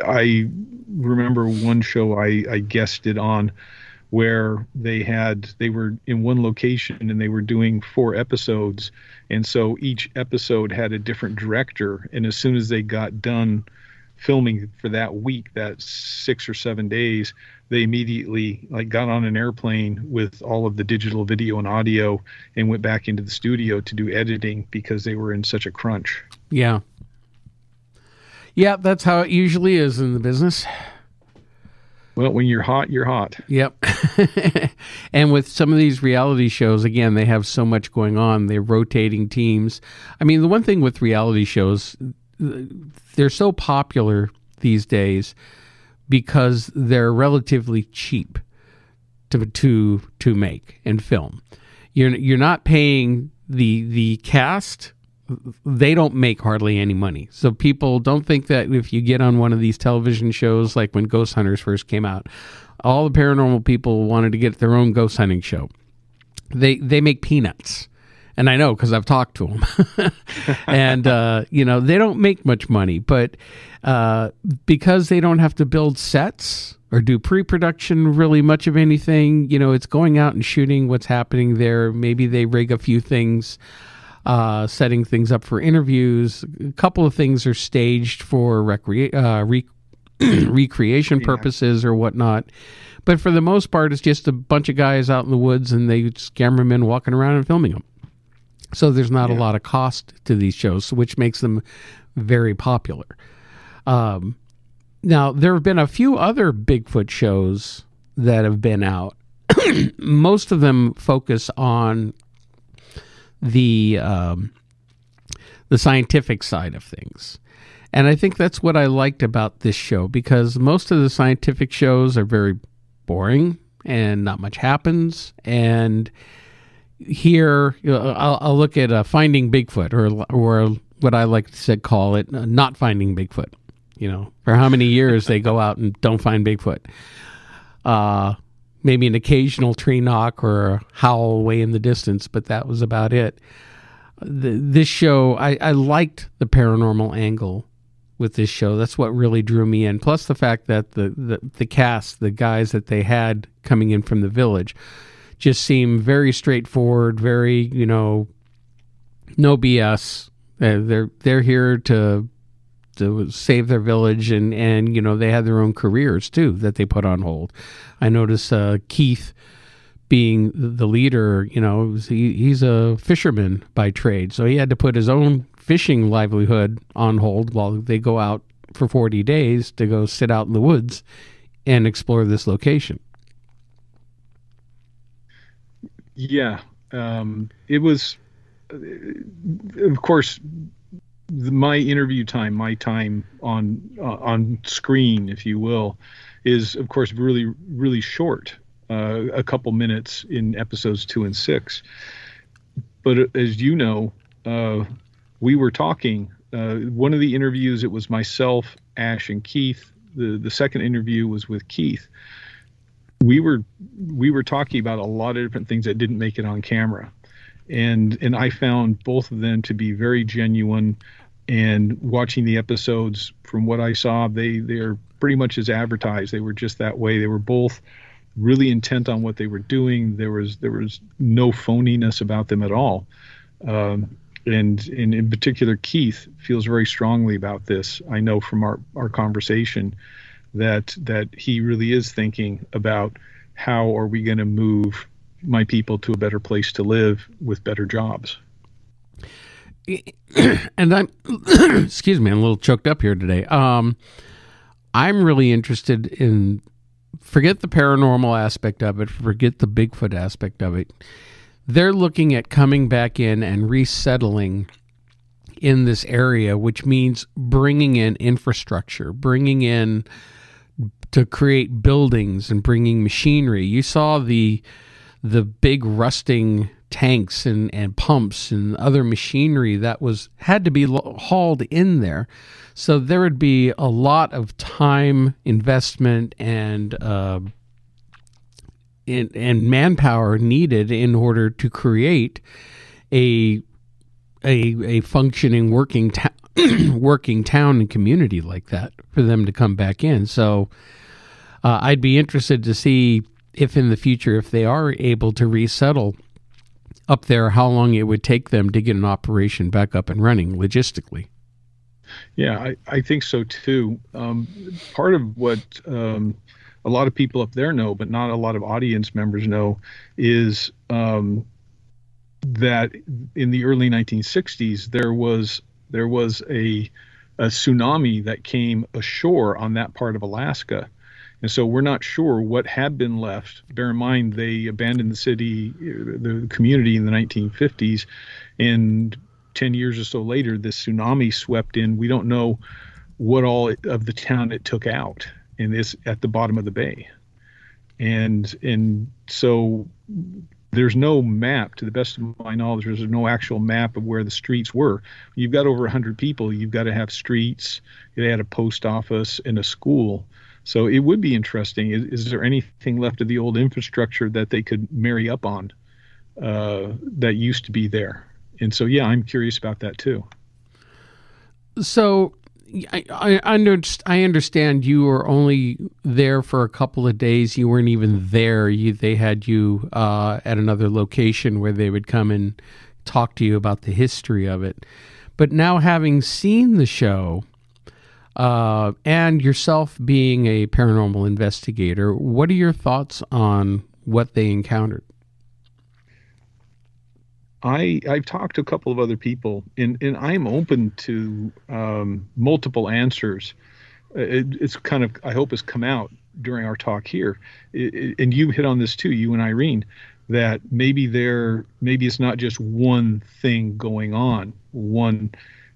I remember one show I guested on, where they were in one location and they were doing 4 episodes. And so each episode had a different director. And as soon as they got done filming for that week, that 6 or 7 days, they immediately got on an airplane with all of the digital video and audio and went back into the studio to do editing because they were in such a crunch. Yeah. Yeah, that's how it usually is in the business. Well, when you're hot, you're hot. Yep. And with some of these reality shows, again, they have so much going on. They're rotating teams. I mean, the one thing with reality shows, they're so popular these days because they're relatively cheap to make and film. You're not paying the cast. They don't make hardly any money. So people don't think that if you get on one of these television shows, like when Ghost Hunters first came out, all the paranormal people wanted to get their own ghost hunting show. They make peanuts. And I know because I've talked to them. And, they don't make much money. But because they don't have to build sets or do pre-production really much of anything, it's going out and shooting what's happening there. Maybe they rig a few things, setting things up for interviews. A couple of things are staged for recreation purposes or whatnot. But for the most part, it's just a bunch of guys out in the woods, and they just cameramen walking around and filming them. So there's not a lot of cost to these shows, which makes them very popular. Now, there have been a few other Bigfoot shows that have been out. Most of them focus on the scientific side of things. And I think that's what I liked about this show, because most of the scientific shows are very boring and not much happens. And here, I'll look at Finding Bigfoot, or what I like to call it, Not Finding Bigfoot. For how many years they go out and don't find Bigfoot. Maybe an occasional tree knock or a howl way in the distance, but that was about it. This show, I liked the paranormal angle with this show. That's what really drew me in. Plus the fact that the cast, the guys that they had coming in from the village, just seemed very straightforward, very, no BS. They're here to save their village, and they had their own careers too that they put on hold. I noticed Keith, being the leader, he's a fisherman by trade, so he had to put his own fishing livelihood on hold while they go out for 40 days to go sit out in the woods and explore this location. Yeah, it was, of course, my interview time, my time on screen, if you will, is of course really, really short, a couple minutes in episodes 2 and 6. But as you know, we were talking, one of the interviews, it was myself, Ash, and Keith. The second interview was with Keith. We were talking about a lot of different things that didn't make it on camera. and I found both of them to be very genuine. And watching the episodes, from what I saw, they're pretty much as advertised. They were just that way. They were both really intent on what they were doing. There was no phoniness about them at all. And in particular, Keith feels very strongly about this. I know from our conversation that he really is thinking about how are we going to move my people to a better place to live with better jobs. And I'm, excuse me, I'm a little choked up here today. I'm really interested in, forget the paranormal aspect of it, forget the Bigfoot aspect of it. They're looking at coming back in and resettling in this area, which means bringing in infrastructure, bringing in to create buildings and bringing machinery. You saw the big rusting tanks and pumps and other machinery that had to be hauled in there. So there would be a lot of time investment and manpower needed in order to create a functioning working town and community like that for them to come back in. So I'd be interested to see if in the future, if they are able to resettle up there, how long it would take them to get an operation back up and running logistically. Yeah, I think so too. Part of what a lot of people up there know, but not a lot of audience members know, is that in the early 1960s there was a tsunami that came ashore on that part of Alaska. And so we're not sure what had been left. Bear in mind, they abandoned the community in the 1950s, and 10 years or so later, this tsunami swept in. We don't know what all of the town it took out, and it's at the bottom of the bay. And so there's no map, to the best of my knowledge, there's no actual map of where the streets were. You've got over 100 people. You've got to have streets. They had a post office and a school. So it would be interesting. Is there anything left of the old infrastructure that they could marry up on that used to be there? And so, yeah, I'm curious about that too. So I understand you were only there for a couple of days. You weren't even there. They had you at another location where they would come and talk to you about the history of it. But now, having seen the show, and yourself being a paranormal investigator, what are your thoughts on what they encountered? I've talked to a couple of other people, and I'm open to multiple answers. It's kind of, I hope, has come out during our talk here. And you hit on this too, you and Irene, that maybe it's not just one thing going on, one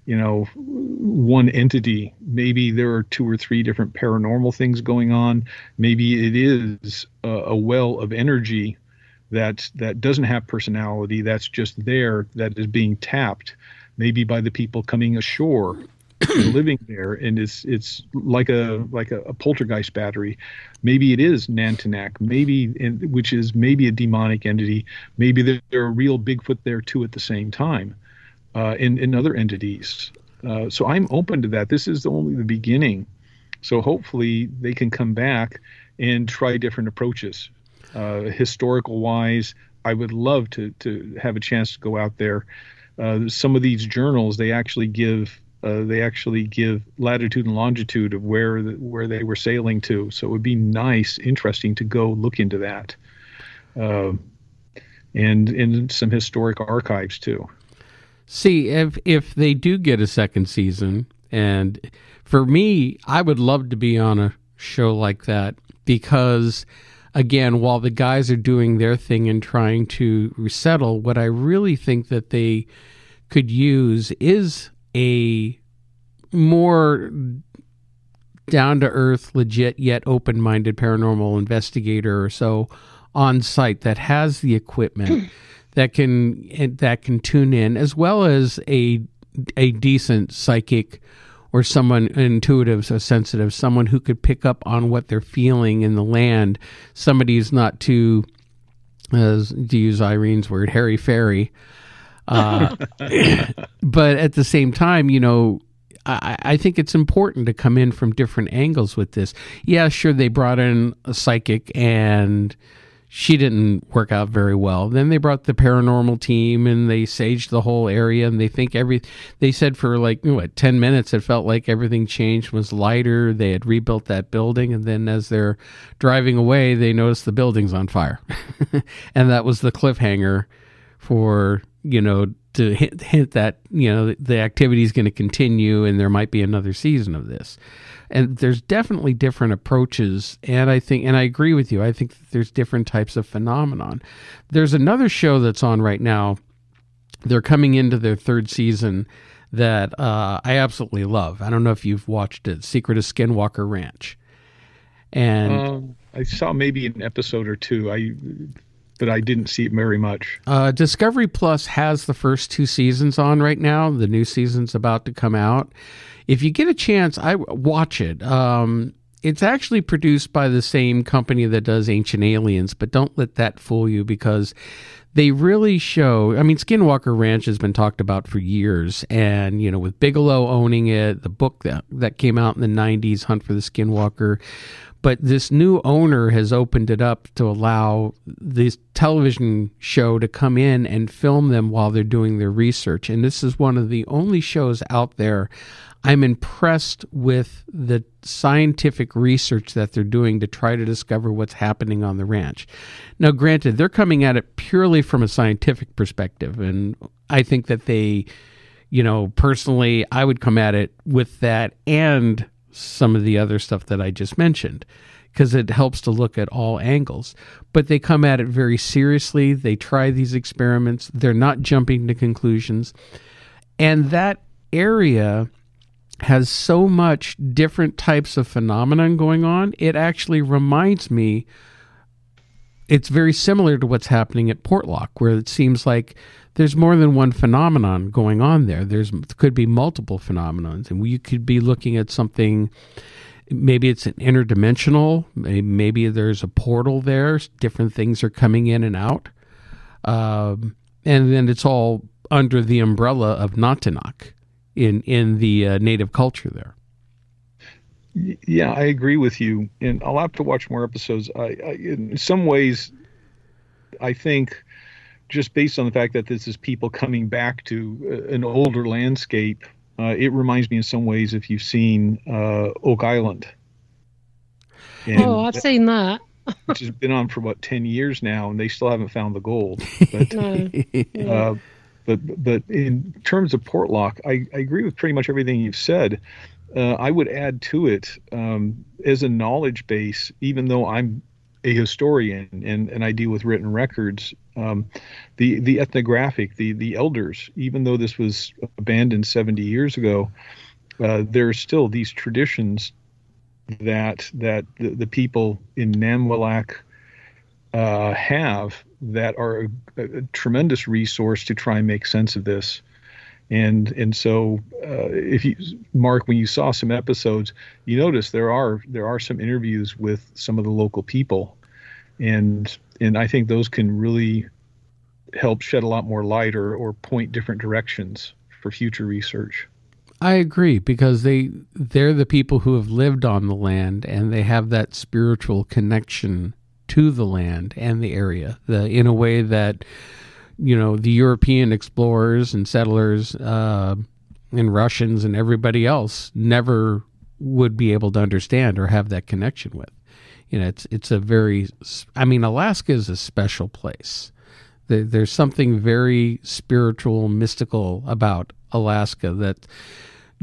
entity. Maybe there are 2 or 3 different paranormal things going on. Maybe it is a well of energy that doesn't have personality, that's just there, that is being tapped, maybe by the people coming ashore and living there, and it's like a poltergeist battery. Maybe it is Nantinak, which is maybe a demonic entity. Maybe there are real Bigfoot there too at the same time. In other entities. So I'm open to that. This is only the beginning. So hopefully they can come back and try different approaches. Historical wise, I would love to have a chance to go out there. Some of these journals, they actually give latitude and longitude of where they were sailing to. So it would be nice, interesting to go look into that. And some historic archives too. See, if they do get a second season, and for me, I would love to be on a show like that because, again, while the guys are doing their thing and trying to resettle, what I really think that they could use is a more down-to-earth, legit, yet open-minded paranormal investigator or so on site that has the equipment that can tune in, as well as a decent psychic or someone intuitive or sensitive, someone who could pick up on what they're feeling in the land. Somebody who's not too, to use Irene's word, hairy-fairy, But at the same time, you know, I think it's important to come in from different angles with this. Yeah, sure, they brought in a psychic and she didn't work out very well. Then they brought the paranormal team and they saged the whole area, and they said for like 10 minutes it felt like everything changed, was lighter. They had rebuilt that building, and then as they're driving away, they noticed the building's on fire. And that was the cliffhanger for, you know, to hint that, you know, the activity is going to continue and there might be another season of this. And there's definitely different approaches, and I agree with you. I think that there's different types of phenomenon. There's another show that's on right now. They're coming into their third season that I absolutely love. I don't know if you've watched it, Secret of Skinwalker Ranch. And I saw maybe an episode or two. But I didn't see it very much. Discovery Plus has the first 2 seasons on right now. The new season's about to come out. If you get a chance, I watch it. It's actually produced by the same company that does Ancient Aliens, but don't let that fool you, because they really show. I mean, Skinwalker Ranch has been talked about for years, and you know, with Bigelow owning it, the book that came out in the 90s, Hunt for the Skinwalker. But this new owner has opened it up to allow this television show to come in and film them while they're doing their research. And this is one of the only shows out there. I'm impressed with the scientific research that they're doing to try to discover what's happening on the ranch. Now, granted, they're coming at it purely from a scientific perspective. And I think that they, you know, personally, I would come at it with that and some of the other stuff that I just mentioned, because it helps to look at all angles. But they come at it very seriously. They try these experiments. They're not jumping to conclusions. And that area has so much different types of phenomenon going on. It actually reminds me, it's very similar to what's happening at Portlock, where it seems like there's more than one phenomenon going on there. Could be multiple phenomenons, and you could be looking at something. Maybe it's an interdimensional. Maybe there's a portal there. Different things are coming in and out, and then it's all under the umbrella of Nantinak in the native culture there. Yeah, I agree with you, and I'll have to watch more episodes. I in some ways, I think, just based on the fact that this is people coming back to an older landscape, it reminds me in some ways if you've seen Oak Island. And I've seen that. Which has been on for about 10 years now, and they still haven't found the gold. But but in terms of Portlock, I agree with pretty much everything you've said. I would add to it as a knowledge base, even though I'm a historian and I deal with written records, the ethnographic, the elders, even though this was abandoned 70 years ago, there are still these traditions that the people in Nanwalak have that are a tremendous resource to try and make sense of this. And so, if you, Mark, when you saw some episodes, you notice there are some interviews with some of the local people, and I think those can really help shed a lot more light or point different directions for future research. I agree, because they're the people who have lived on the land, and they have that spiritual connection to the land and the area, in a way that, you know, the European explorers and settlers and Russians and everybody else never would be able to understand or have that connection with. You know, it's a very, I mean, Alaska is a special place. There's something very spiritual, mystical about Alaska that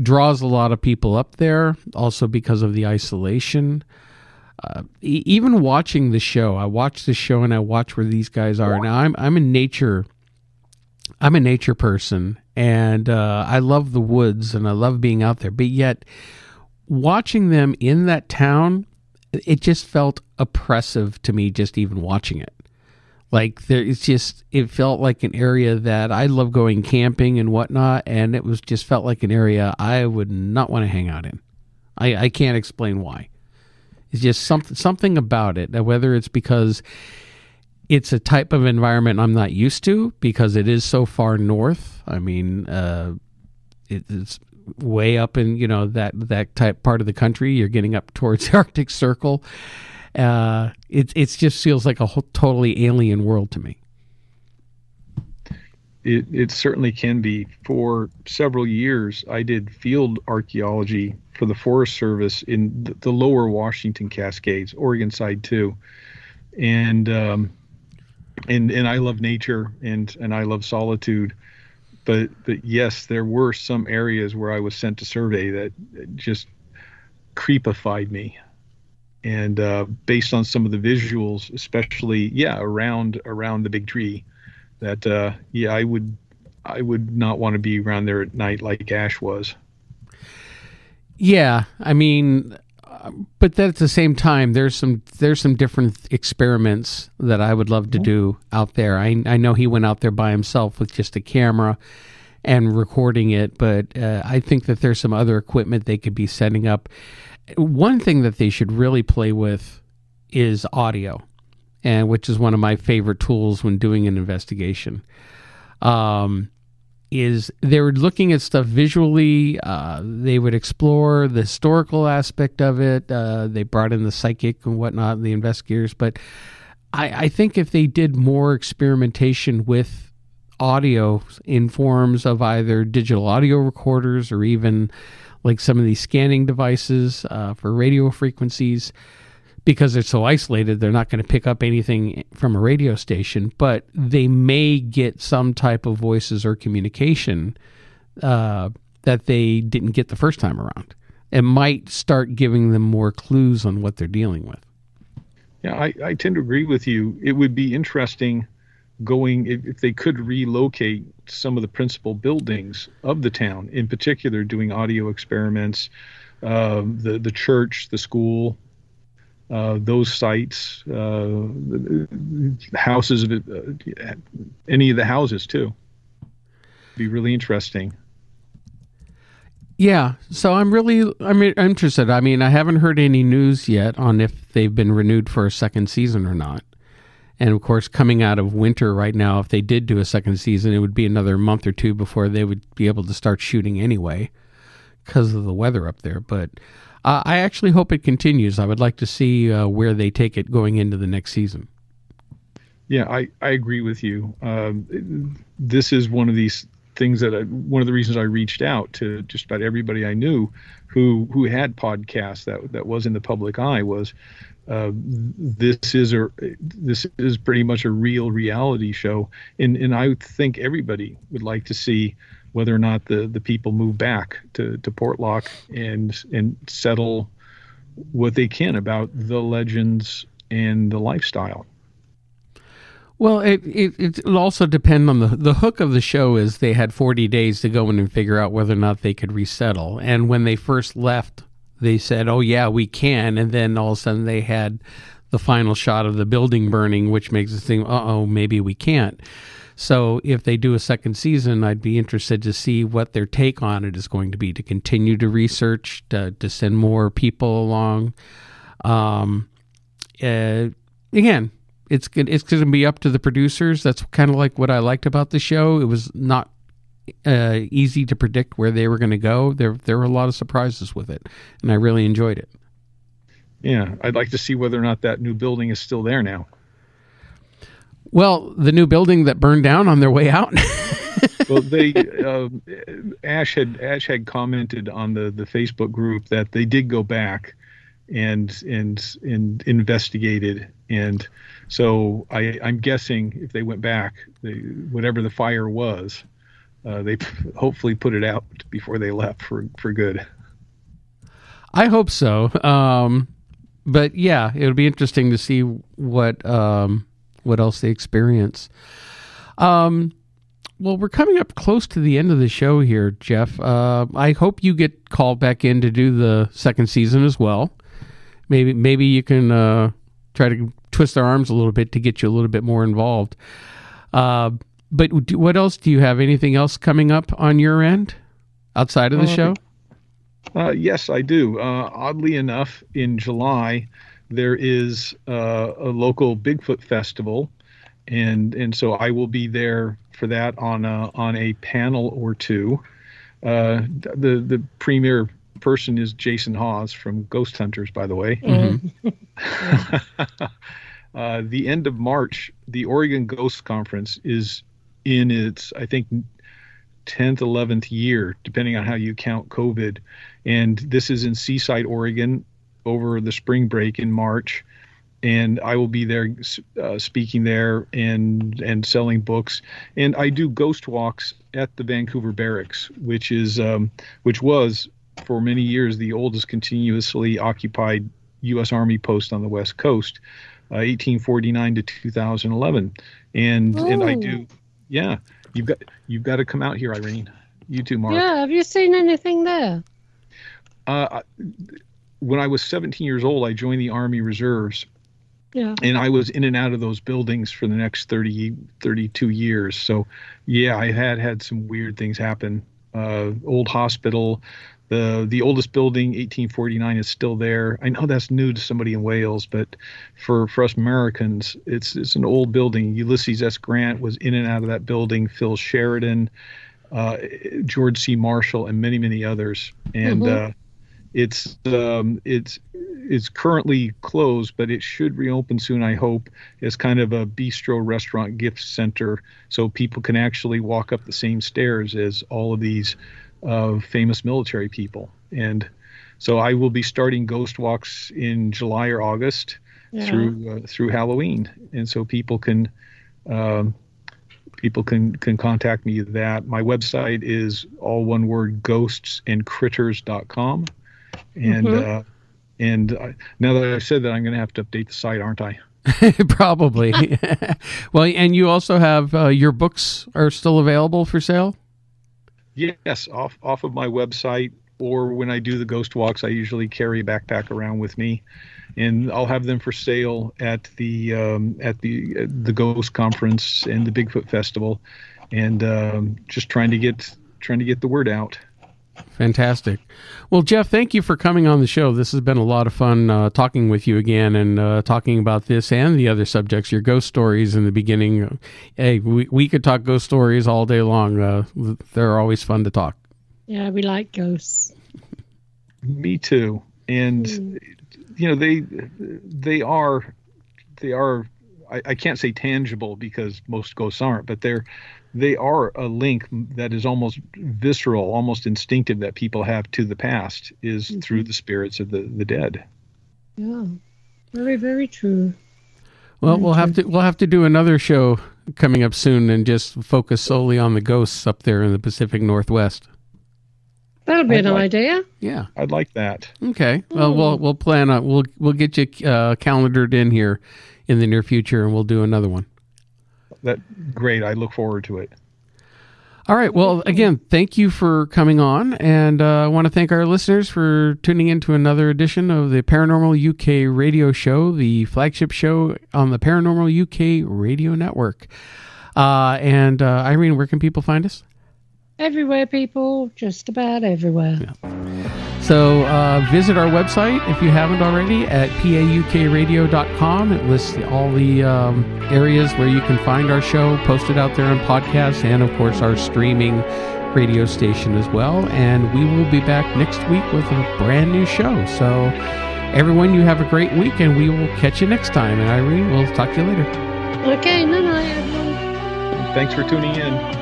draws a lot of people up there, also because of the isolation. Even watching the show, I watch the show and I watch where these guys are. Now I'm a nature person, and I love the woods and I love being out there. But yet, watching them in that town, it just felt oppressive to me. Just even watching it, like it felt like an area that I love going camping and whatnot, and it was just felt like an area I would not want to hang out in. I can't explain why. It's just something about it, whether it's because it's a type of environment I'm not used to because it is so far north. I mean, it's way up in, that type part of the country. You're getting up towards the Arctic Circle. It just feels like a totally alien world to me. It certainly can be. For several years, I did field archaeology for the Forest Service in the lower Washington Cascades, Oregon side too, and I love nature and I love solitude, but yes, there were some areas where I was sent to survey that just creepified me, and based on some of the visuals, especially around the big tree. That I would not want to be around there at night like Ash was. Yeah, I mean, but then at the same time, there's some different experiments that I would love to do out there. I know he went out there by himself with just a camera and recording it, but I think that there's some other equipment they could be setting up. One thing that they should really play with is audio, and which is one of my favorite tools when doing an investigation. Is they were looking at stuff visually. They would explore the historical aspect of it. They brought in the psychic and whatnot, the investigators. But I think if they did more experimentation with audio in forms of either digital audio recorders or even like some of these scanning devices for radio frequencies, because they're so isolated, they're not going to pick up anything from a radio station, but they may get some type of voices or communication that they didn't get the first time around. It might start giving them more clues on what they're dealing with. Yeah, I tend to agree with you. It would be interesting going, if they could relocate some of the principal buildings of the town, in particular doing audio experiments, the church, the school, those sites, houses, any of the houses too. Be really interesting. Yeah, so I'm interested. I mean, I haven't heard any news yet on if they've been renewed for a second season or not. And of course, coming out of winter right now, if they did do a second season, it would be another month or two before they would be able to start shooting anyway, because of the weather up there. But I actually hope it continues. I would like to see where they take it going into the next season. Yeah, I agree with you. This is one of these things one of the reasons I reached out to just about everybody I knew who had podcasts that was in the public eye was this is pretty much a real reality show, and I think everybody would like to see whether or not the people move back to Portlock and settle what they can about the legends and the lifestyle. Well, it'll also depend on the hook of the show is they had 40 days to go in and figure out whether or not they could resettle. And when they first left, they said, oh, yeah, we can. And then all of a sudden they had the final shot of the building burning, which makes us think, maybe we can't. So if they do a second season, I'd be interested to see what their take on it is going to be, to continue to research, to send more people along. Again, it's going to be up to the producers. That's kind of like what I liked about the show. It was not easy to predict where they were going to go. There were a lot of surprises with it, and I really enjoyed it. Yeah, I'd like to see whether or not that new building is still there now. Well, the new building that burned down on their way out. Well, Ash had commented on the Facebook group that they did go back and investigated, and so I'm guessing if they went back, whatever the fire was, they hopefully put it out before they left for good. I hope so. But yeah, it'll be interesting to see what else they experience. Well, we're coming up close to the end of the show here, Jeff. I hope you get called back in to do the second season as well. Maybe you can try to twist our arms a little bit to get you a little bit more involved. But what else? Do you have anything else coming up on your end outside of the show? Yes, I do. Oddly enough, in July, there is a local Bigfoot festival and so I will be there for that on a panel or two. The premier person is Jason Hawes from Ghost Hunters, by the way. The end of March, the Oregon Ghost Conference is in its, I think, 10th, 11th year, depending on how you count COVID. And this is in Seaside, Oregon, over the spring break in March. And I will be there speaking there and selling books. And I do ghost walks at the Vancouver Barracks, which was for many years the oldest continuously occupied U.S. Army post on the West Coast, 1849 to 2011. And I do, yeah. You've got to come out here, Irene. You too, Mark. Yeah. Have you seen anything there? When I was 17 years old, I joined the Army Reserves. Yeah. And I was in and out of those buildings for the next 32 years. So, yeah, I had some weird things happen. Old hospital, the oldest building, 1849, is still there. I know that's new to somebody in Wales, but for us Americans, it's an old building. Ulysses S. Grant was in and out of that building. Phil Sheridan, George C. Marshall, and many, many others. And it's currently closed, but it should reopen soon, I hope, as kind of a bistro restaurant gift center, so people can actually walk up the same stairs as all of these famous military people. And so I will be starting ghost walks in July or August through Halloween, and so people can contact me that. My website is all one word, ghostsandcritters.com. And now that I've said that, I'm going to have to update the site, aren't I? Probably. Well, and you also have your books are still available for sale? Yes, off of my website, or when I do the ghost walks, I usually carry a backpack around with me, and I'll have them for sale at the Ghost Conference and the Bigfoot Festival, and just trying to get the word out. Fantastic. Well, Jeff, thank you for coming on the show. This has been a lot of fun talking with you again and talking about this and the other subjects, your ghost stories in the beginning. Hey, we could talk ghost stories all day long. They're always fun to talk. Yeah, we like ghosts. Me too. And, they are, I can't say tangible because most ghosts aren't, but they are a link that is almost visceral, almost instinctive, that people have to the past, is through the spirits of the dead. Yeah, very, very true. Well, we'll have to do another show coming up soon and just focus solely on the ghosts up there in the Pacific Northwest. That'll be an idea. Yeah, I'd like that. Okay. Well, we'll plan on we'll get you calendared in here in the near future, and we'll do another one. Great. I look forward to it. All right. Well, again, thank you for coming on. And I want to thank our listeners for tuning in to another edition of the Paranormal UK radio show, the flagship show on the Paranormal UK radio network. And Irene, where can people find us? Everywhere, people. Just about everywhere. Yeah. So visit our website, if you haven't already, at paukradio.com. It lists all the areas where you can find our show posted out there on podcasts, and, of course, our streaming radio station as well. And we will be back next week with a brand new show. So, everyone, you have a great week, and we will catch you next time. And, Irene, we'll talk to you later. Okay, night, everyone. Thanks for tuning in.